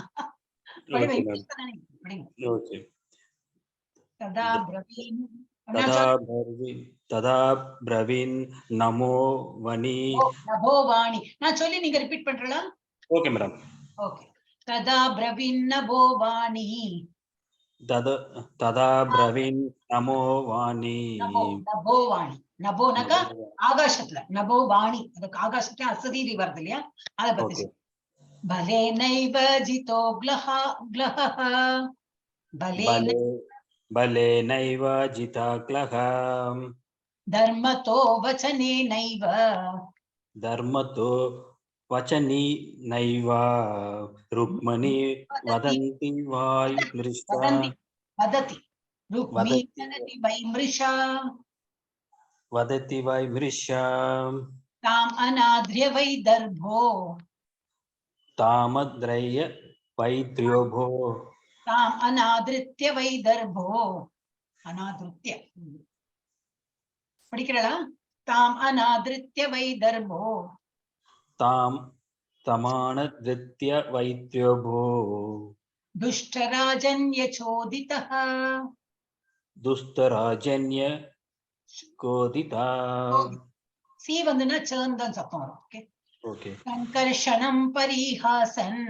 ததா பிரவீன் நமோ வனி. நான் சொல்லி நீங்க ரிப்பீட் பண்றீங்களா? Okay madam. ஓகே. ததா பிரவீன் நபோ வாணி. ததா பிரவீன் நமோ வாணி. நபோ வாணி. நபோனாக்கா ஆகாசத்துல, நபோ வாணி, அதுக்கு ஆகாசத்துல அசதீரி வருது இல்லையா, அதை பத்தி. பலே நைவ ஜிதோ க்லஹ. பலே நைவ ஜிதா க்லஹ. தர்மதோ வச்சனே நைவ. தர்மதோ வச்சனி நைவா ருக்மணி வதந்தி வாய் மிருஷா. வததி ருக்மி வததி வை மிருஷா. வததி வாய் மிருஷா. தாம் அநாத்ரிய வை தர்போ. தாமத்ரய வைத்ரியோபோ. தாம் அநாதிருத்ய வை தர்போ. அநாதிருத்ய படிக்கிறடா. தாம் அநாதிருத்ய வை தர்போ. தாம் தமானத்ய வைத்ரியோபோ. துஷ்டராஜன்ய சோதிதः. துஷ்டராஜன்ய கோதிதா. சி வந்துன்னா சேர்ந்தான் சத்தம் வரும். Okay okay. சங்கர்ஷணம் பரிஹாசன்.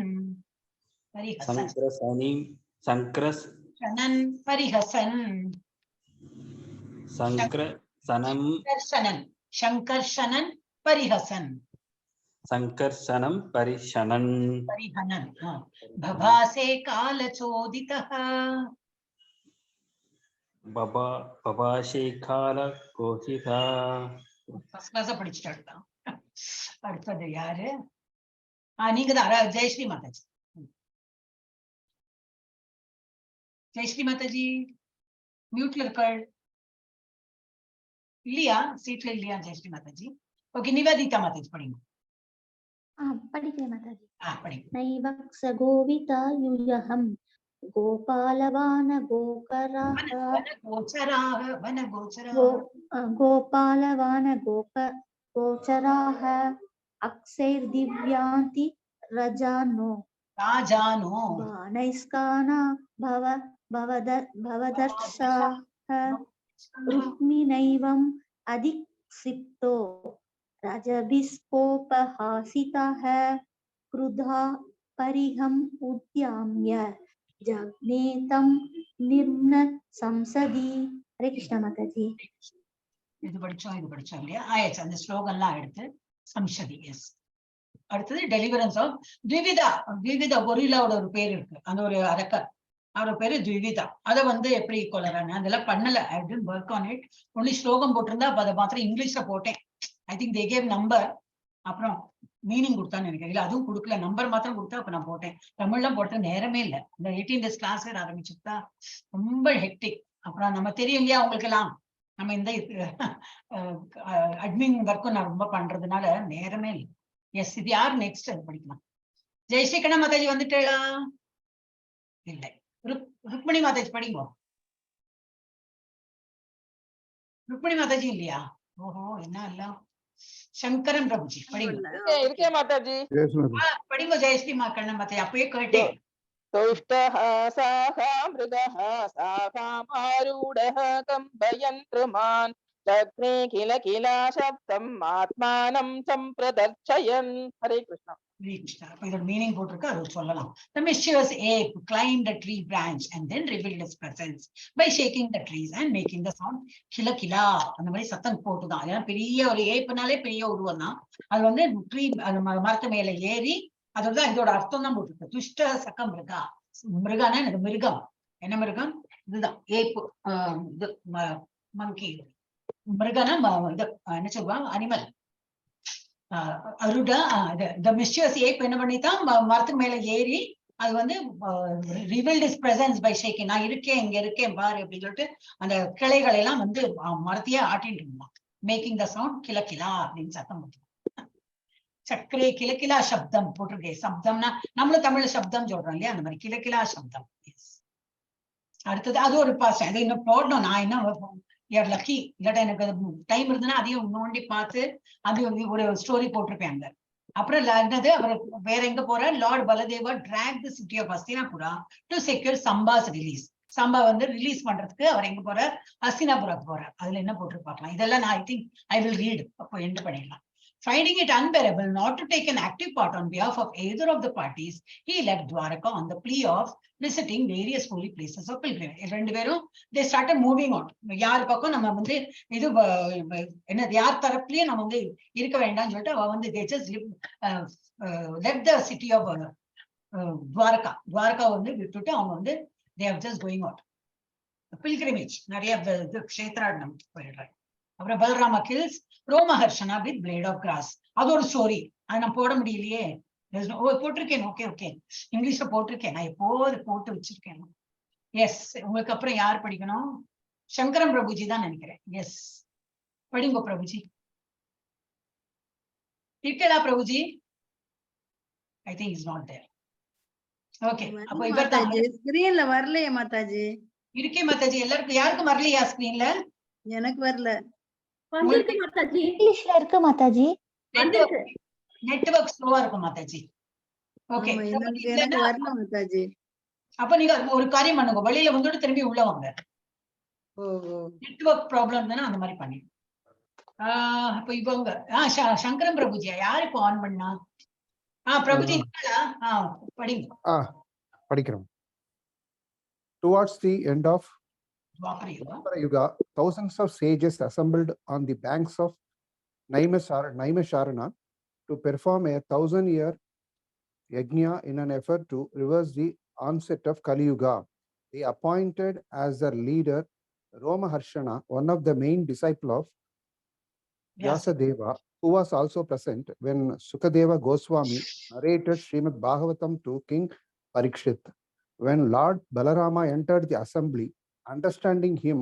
சங்கரசனன் பரிஹசன். சங்கர்ஷனன் பரிஹசன். சங்கர்ஷனம் பரிஷனன். பரிஹனன். பபாசே காலச்சோதிதः. பபாசே கால கோதிதா. ஃபர்ஸ்ட் கிளாஸா படிச்சுட்டா. அடுத்தது யாரு? நீங்க தான் ஜெயஸ்ரீ மாதாஜி. ஜெயஸ்ரீ மாதாஜி மியூட்ல இருக்காள் இல்லையா? சீட்ல இல்லையா ஜெயஸ்ரீ மாதாஜி? ஓகே, நிவேதிதா மாதாஜி படிங்க. படிக்கிறேன் மாதாஜி. படிங்க. நைவக்ஸ கோவிதா யுயஹம் கோபாலவான கோகராஹ. கோபாலவான கோச்சராஹ அக்ஸைர் திவ்யாந்தி ரஜானோ. வானைஸ்கானா பவதர்ஷாஹ ருக்மிணைவம் அதிக்ஷிப்தோ ரஜபிஸ்கோபஹாசிதः க்ருதா பரிஹம் உத்யாம்ய ஜக்னேதம் நிர்ன சம்சதி. ஹரே கிருஷ்ண மாதாஜி. இது படிச்சோம் இல்லையா? ஆயிடுச்சு. அந்த ஸ்லோகம்லாம் எடுத்து சம்சதி. எஸ். அடுத்தது டெலிவரன்ஸ் ஆஃப் த்விவிதா. த்விவிதா கொரில்லாவோட ஒரு பேர் இருக்கு. அந்த ஒரு அரக்கர், அவரோட பேரு த்விவிதா. அதை வந்து எப்படி கொள்ளறாங்க அதெல்லாம் பண்ணல. I didn't work on it. Only ஸ்லோகம் போட்டிருந்தா அதை மாத்திரம் இங்கிலீஷ்ல போட்டேன். I think they gave number. அப்புறம் மீனிங் கொடுத்தான்னு நினைக்கிறேன். இல்ல அதுவும் கொடுக்கல, நம்பர் மாத்திரம் கொடுத்தா அப்ப நான் போட்டேன். தமிழ்லாம் போட்ட நேரமே இல்லை. இந்த 18 days கிளாஸ் ஆரம்பிச்சுட்டா ரொம்ப ஹெக்டிக். அப்புறம் நம்ம தெரியும் இல்லையா உங்களுக்கு எல்லாம், நம்ம இந்த அட்மின் ஒர்க்கும் நான் ரொம்ப பண்றதுனால நேரமே இல்லை. எஸ், இது யார் நெக்ஸ்ட் அது படிக்கலாம்? ஜெயஸ்ரீ கண்ணா மாதாஜி வந்துட்டா? இல்லை. ருக்மணி மாதாஜி படிங்க. ருக்மணி மாதாஜி இல்லையா? ஓஹோ, என்ன எல்லாம். சங்கரன் பிரபுஜி படிங்க. இருக்கே மாதாஜி. படிங்க ஜெயஸ்ரீ கண்ணா மாதாஜி. அப்பயே கேட்டேன். துஷ்டः சாகா மிருகः சாகாமாரூடः கம்பயன்த்ருமான் சக்ரே கில கிலா சப்தம் ஆத்மானம் சம்பிரதர்ச்சயன். ஹரே கிருஷ்ணா. இதோட மீனிங் போட்டிருக்கு, அது சொல்லலாம். The mischievous ape climbed a tree branch and then revealed his presence by shaking the trees and making the sound kila kila. அந்த மாதிரி சத்தம் போட்டுதான். ஏன்னா பெரிய ஒரு ஏப்புனாலே பெரிய உருவம் தான். அது வந்து ட்ரீ மரத்து மேல ஏறி, அதோடதான் இதோட அர்த்தம் தான் போட்டிருக்கு. துஷ்ட சக்க மிருகா. மிருகானா எனக்கு மிருகம். என்ன மிருகம்? இதுதான் ஏப்பு. இது மங்கி. மிருகனா இது என்ன சொல்லுவாங்க? அனிமல். அருடா. the mischievous ape என்ன பண்ணித்தான் மரத்துக்கு மேல ஏறி அது வந்து revealed his presence by shaking. நான் இருக்கேன், இங்க இருக்கேன் பாரு அப்படின்னு சொல்லிட்டு அந்த கிளைகளை எல்லாம் வந்து மரத்தையே ஆட்டிட்டு இருந்தான். மேக்கிங் த சவுண்ட் கில கிலா அப்படின்னு சத்தம் போட்டு. சக்கரே கிலக்கிலா சப்தம் போட்டிருக்கேன். சப்தம்னா நம்மளும் தமிழ்ல சப்தம் சொல்றோம் இல்லையா? அந்த மாதிரி கிலக்கிலா சப்தம். அடுத்தது அது ஒரு பாசம். அதை இன்னும் போடணும். நான் என்ன லக்கி இல்லாட்டா எனக்கு டைம் இருந்ததுன்னா அதையும் நோண்டி பார்த்து அது ஒரு ஸ்டோரி போட்டிருப்பேன் அங்க. அப்புறம் என்னது, அவர் வேற எங்க போறார்? Lord Baladeva drag the city of Hastinapura to secure Samba's release. Samba வந்து ரிலீஸ் பண்றதுக்கு அவர் எங்க போறார்? ஹஸ்தினாபுராக்கு போறார். அதுல என்ன போட்டு பார்க்கலாம். இதெல்லாம் நான் I think I will read. அப்போ எண்ட் பண்ணிடலாம். Finding it unbearable not to take an active part on behalf of either of the parties, he left Dwaraka on the plea of visiting various holy places of pilgrimage. ரெண்டு பேரும் they started moving on. யார் பக்கம் நம்ம வந்து இது என்ன யார் தரப்புலயும் நம்ம வந்து இருக்க வேண்டாம்னு சொல்லிட்டு அவ வந்து they just left the city of Dwaraka. Dwaraka வந்து விட்டுட்டு அவங்க வந்து they are just going out. Pilgrimage. நிறைய க்ஷேத்ரா நமக்கு போயிடுறாங்க. அப்புறம் Balarama kills ரோமஹர்ஷனா with blade of grass. அது ஒரு ஸ்டோரி. அது நான் போட முடியலையே. போட்டிருக்கேன். ஓகே ஓகே, இங்கிலீஷ்ல போட்டிருக்கேன். நான் எப்போது போட்டு வச்சிருக்கேன். எஸ், உங்களுக்கு அப்புறம் யார் படிக்கணும்? சங்கரம் பிரபுஜி தான் நினைக்கிறேன். எஸ், படிங்க பிரபுஜி. இருக்கலா Prabhuji? I think is not there. Okay, அப்ப இவர் தான் ஸ்கிரீன்ல வரலையே மாதாஜி. இருக்கே மாதாஜி. எல்லாருக்கும் யாருக்கும் வரலையா ஸ்கிரீன்ல? எனக்கு வரல. வந்திருக்கு மாதாஜி. இங்கிலீஷ்ல இருக்கு மாதாஜி. நெட்வொர்க் ஸ்லோவா இருக்கும் மாதாஜி. ஓகே, எனக்கு வரல மாதாஜி. அப்ப நீங்க ஒரு காரியம் பண்ணுங்க, வெளியில வந்துட்டு திரும்பி உள்ள வாங்க. நெட்வொர்க் ப்ராப்ளம் தானே அந்த மாதிரி பண்ணி. அப்ப இவங்க சங்கரம் பிரபுஜியா யாரு இப்போ ஆன் பண்ணா? பிரபுஜி படிங்க. படிக்கிறோம். Towards the end of Dwapara Yuga, thousands of sages assembled on the banks of Naimisharana to perform a 1000-year yajna in an effort to reverse the onset of Kali Yuga. They appointed as their leader Romaharshana, one of the main disciples of Vyasadeva, who was also present when Sukadeva Goswami narrated Srimad Bhagavatam to King Parikshit. When Lord Balarama entered the assembly, understanding him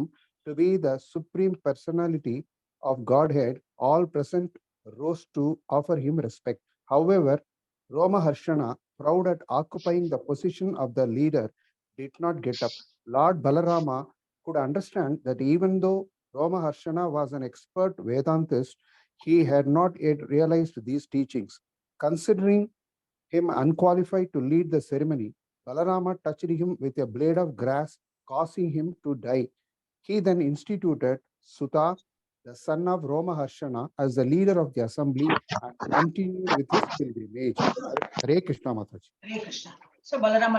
to be the supreme personality of Godhead, all present rose to offer him respect. However, Romaharshana, proud at occupying the position of the leader, did not get up. Lord Balarama could understand that even though Romaharshana was an expert Vedantist, he had not yet realized these teachings. Considering him unqualified to lead the ceremony, Balarama touched him with a blade of grass, causing him to die. He then instituted Sutta, the son of Romaharshana, as the leader of the assembly and continued with his pilgrimage. Hare Krishna Mathaji. Hare Krishna. So Balarama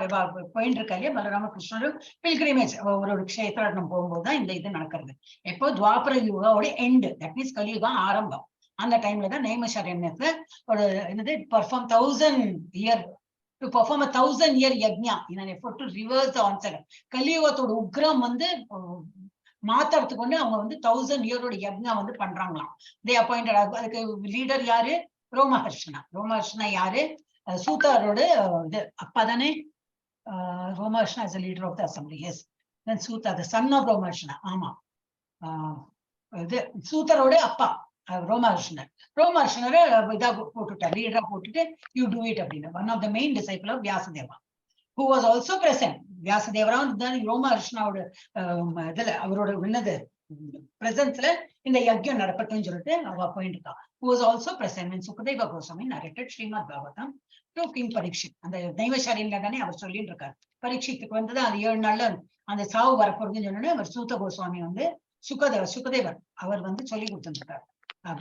போயிட்டு இருக்காரு. பலராம கிருஷ்ணர் pilgrimage ஒரு க்ஷேத்திரம் போகும்போது தான் இந்த இது நடக்கிறது. எப்போ துவாபர யுகாவோட எண்ட், தட் மீன்ஸ் கலியுகம் ஆரம்பம். அந்த டைம்ல தான் நைமிஷாரண்யத்துல ஒரு என்னது perform 1000 year to perform a 1000-year yajna in an effort to reverse the onset. கலியுகத்தோட Ugram வந்து மாத்தறதுக்கு வந்து அவங்க வந்து 1000-year யஜ்ஞா வந்து பண்றாங்களாம். தே அப்பாயிண்டட். அதுக்கு லீடர் யாரு? ரோமஹர்ஷனா. ரோமஹர்ஷனா யாரு? சூத்தாரோட இது அப்பா தானே. Romaharshana is leader of the assembly. Yes, then Suta the son of Romaharshana. ஆமா, இது சூத்தரோட அப்பா ரோமஹர்ஷனர். ரோமஹர்ஷனரை இதா போட்டுட்டார், லீடரா போட்டுட்டு யூ டூ இட் அப்படின்னு. One of the main disciple of Vyasadeva, who was also present. வியாசதேவரா ரோமஹர்ஷனாவோட இதுல அவரோட என்னது பிரசன்ஸ்ல இந்த யஜ்யம் நடப்பட்டுன்னு சொல்லிட்டு அவ அப்பாயிண்ட் இருக்கா. who was also present when Sukadeva Goswami narrated Srimad Bhagavatam to King Parikshit. அந்த நைவசாரியன்ல தானே அவர் சொல்லிட்டு இருக்காரு. பரீட்சித்துக்கு வந்தது அது 7 நாள்ல அந்த சாவு வரப்போறதுன்னு சொன்னோன்னே அவர் சூத்த கோஸ்வாமி வந்து சுகதேவர் அவர் வந்து சொல்லி கொடுத்துருக்காரு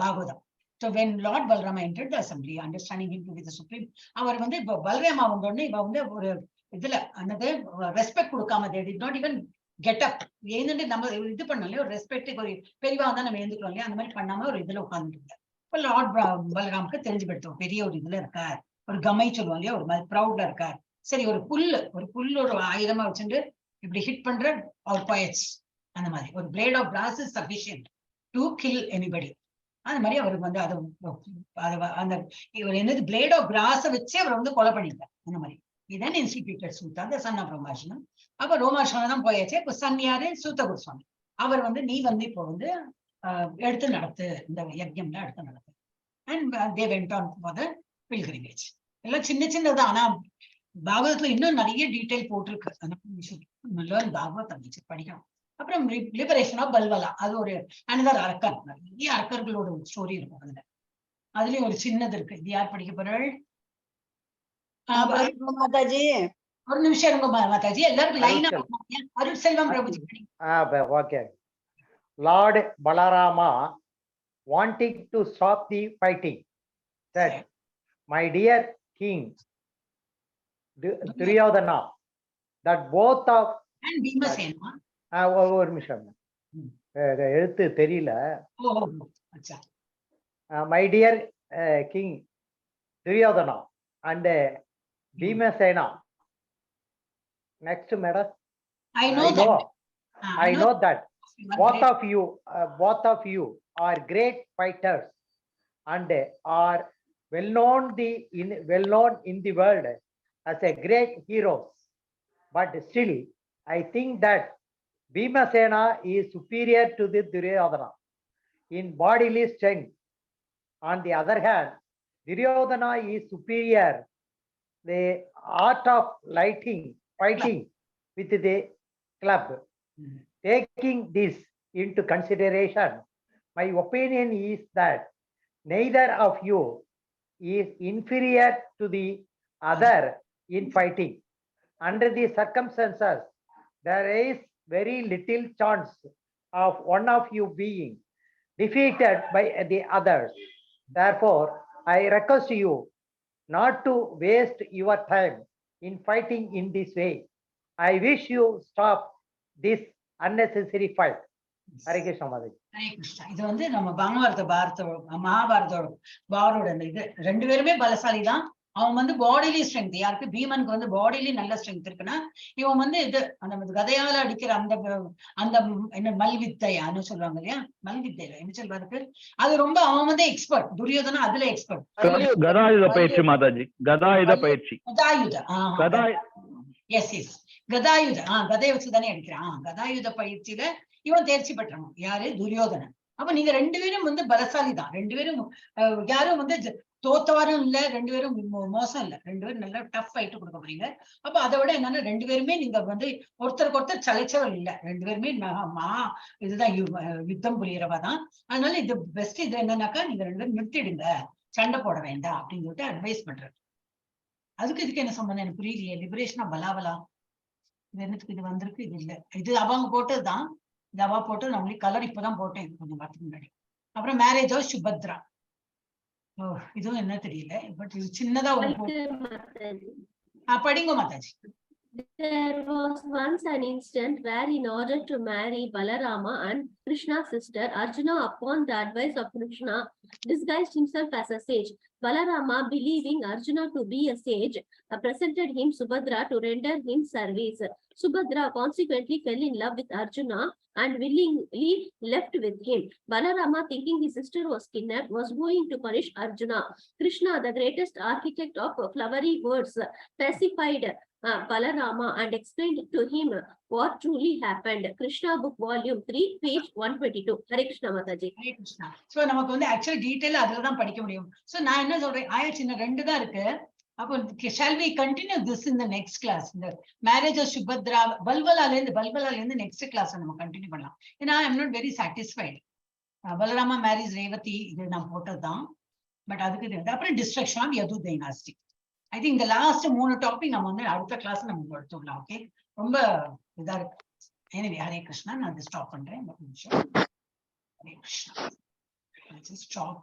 Bhagavatam. So when Lord Balarama entered the assembly, understanding him to be the supreme, அவர் வந்து இப்ப பலராமா வந்தோடனே இவ வந்து ஒரு இதுல அந்த ரெஸ்பெக்ட் கொடுக்காம they did not even get up. ஏன்னு நம்ம இது பண்ணல, ஒரு ரெஸ்பெக்ட் ஒரு பெரியவா தான் நம்ம எழுந்துக்கிறோம் இல்லையா, அந்த மாதிரி பண்ணாம ஒரு இதுல உட்கார்ந்துட்டு இருந்தார். இப்ப லார்ட் பலராமுக்கு தெரிஞ்சு போயிட்டோம், பெரிய ஒரு இதுல இருக்கார், ஒரு கமை சொல்லுவோம் இல்லையா, ஒரு மாதிரி ப்ரௌடா இருக்கார். சரி, ஒரு புல்லு ஒரு ஆயுதமா வச்சுட்டு இப்படி ஹிட் பண்ற அவர் பாயட்ஸ், அந்த மாதிரி ஒரு plate of glass is sufficient to kill anybody. அந்த மாதிரி அவருக்கு வந்து அந்த இவர் என்னது பிளேட் ஆஃப் கிராஸை வச்சு அவர் வந்து கொலை பண்ணிட்டார். அந்த மாதிரி இதான் இன்ஸ்டிடியூட்டட் சூத்தா த சன் ஆஃப் ரோமாஷனம். அப்ப ரோமாஷனம் தான் போயாச்சு. இப்ப சன் யாரு? சூத்த கோஸ்வாமி. அவர் வந்து நீ வந்து இப்போ வந்து எடுத்து நடத்து, இந்த யஜ்யம்ல எடுத்து நடத்து. And they went on for the pilgrimage. எல்லாம் சின்ன சின்னதான், ஆனா பாகவதத்துல இன்னும் நிறைய டீடைல் போட்டிருக்கு. பாகவத் படிக்கணும். அப்புறம் லிபரேஷன் ஆஃப் பல்வலா, அது ஒரு அனதர் அரக்கர். நிறைய அரக்கர்களோட ஸ்டோரி இருக்கும் அதுல. அதுலயும் ஒரு சின்னது இருக்கு. இது யார் படிக்க போறாள்? மாதாஜி ஒரு நிமிஷம் இருங்க மாதாஜி, எல்லாருக்கும் லைனா Arul Selvam Prabhuji. Okay. Lord Balarama, wanting to stop the fighting, said, "My dear king Duryodhana, that both of..." And Bhimasena. ஒரு நிமிஷம், எழுத்து தெரியல. My dear king Duryodhana and Bhimasena. Next, madam. I know that. both of you are great fighters and are well known in the world as a great heroes. But still, I think that Bhimasena is superior to the Duryodhana in bodily strength. On the other hand, Duryodhana is superior the art of fighting with the club. Taking this into consideration, my opinion is that neither of you is inferior to the other in fighting. Under the circumstances, there is very little chance of one of you being defeated by the others. Therefore, I request you not to waste your time in fighting in this way. I wish you stop this unnecessary fight. Hare Krishna Mataji. Hare Krishna. இது வந்து நம்ம மகாபாரதோட பாரோட அந்த இது ரெண்டு பேருமே பலசாலி தான். அவன் வந்து பாடிலி ஸ்ட்ரென்த், யாருக்கு பீமனுக்கு வந்து பாடிலி நல்ல ஸ்ட்ரென்த் இருக்குன்னா, இவன் வந்து இது அந்த கதையால அடிக்கிற அந்த என்ன மல்வித்தையான்னு சொல்லுவாங்க இல்லையா, மல்வித்தையில என்ன சொல்வாருக்கு, அது ரொம்ப அவன் வந்து எக்ஸ்பர்ட். துரியோதனா அதுல எக்ஸ்பர்ட். கதாயுத பயிற்சி மாதாஜி, கதாயுத பயிற்சி, எஸ் கதாயுத கதையை வச்சுதானே அடிக்கிறான். கதாயுத பயிற்சியில இவன் தேர்ச்சி பெற்றவன் யாரு, துரியோதனன். அப்ப நீங்க ரெண்டு பேரும் வந்து பலசாலி தான். ரெண்டு பேரும் யாரும் வந்து தோத்தவாரும் இல்ல, ரெண்டு பேரும் மோசம் இல்ல, ரெண்டு பேரும் நல்லா டஃப் ஃபைட் கொடுக்க போறீங்க. அப்ப அதை விட என்னன்னா, ரெண்டு பேருமே நீங்க வந்து ஒருத்தருக்கு ஒருத்தர் சலைச்சவள் இல்ல, ரெண்டு பேருமே இதுதான் யுத்தம் புரியறவா தான். அதனால இது பெஸ்ட். இது என்னன்னாக்கா, நீங்க ரெண்டு பேரும் நிறுத்திடுங்க, சண்டை போட வேண்டாம் அப்படின்னு சொல்லிட்டு அட்வைஸ் பண்றது. அதுக்கு இதுக்கு என்ன சம்பந்தம் எனக்கு புரியலையே. லிபரேஷனா பலாவலா இது என்னத்துக்கு இது வந்திருக்கு? இது இல்ல, இது அவங்க போட்டதுதான். இது அவா போட்டு நம்மளுக்கு கலர் இப்பதான் போட்டேன் கொஞ்சம் வாரத்துக்கு முன்னாடி. அப்புறம் மேரேஜ் ஆஃப் சுபத்ரா, இதுவும் என்ன தெரியல, பட் இது சின்னதா படிங்க Mataji. There was once an instant where, in order to marry Balarama and Krishna's sister, Arjuna, upon the advice of Krishna, disguised himself as a sage. Balarama, believing Arjuna to be a sage, presented him Subhadra to render him service. Subhadra consequently fell in love with Arjuna and willingly left with him. Balarama, thinking his sister was kidnapped, was going to punish Arjuna. Krishna, the greatest architect of flowery words, pacified Balarama and explained to him what truly happened. Krishna book volume 3 page 122. Hare Krishna Mathaji. Hare Krishna. So நமக்கு வந்து actually detail அதுல தான் படிக்க முடியும். So நான் என்ன சொல்றேன், ஆயிடுச்சு, இன்னும் 2 தான் இருக்கு. அப்போ shall we continue this in the next class? இந்த மேரேஜ் ஆஃப் சுபத்ரா பல்வலால இருந்து நெக்ஸ்ட் கிளாஸ் நம்ம கண்டினியூ பண்ணலாம். ஏன்னா I am not very satisfied. Balarama marriage Revati இது நான் போட்டதுதான், பட் அதுக்கு இது அப்புறம் destruction of Yadu dynasty. I think இந்த லாஸ்ட் 3 டாபிக் நம்ம வந்து அடுத்த கிளாஸ் நம்ம எடுத்துக்கலாம். ஓகே, ரொம்ப இதா இருக்கு. எனவே ஹரே கிருஷ்ணா, நான் ஸ்டாப் பண்றேன். ஹரே கிருஷ்ணா, ஸ்டாப்.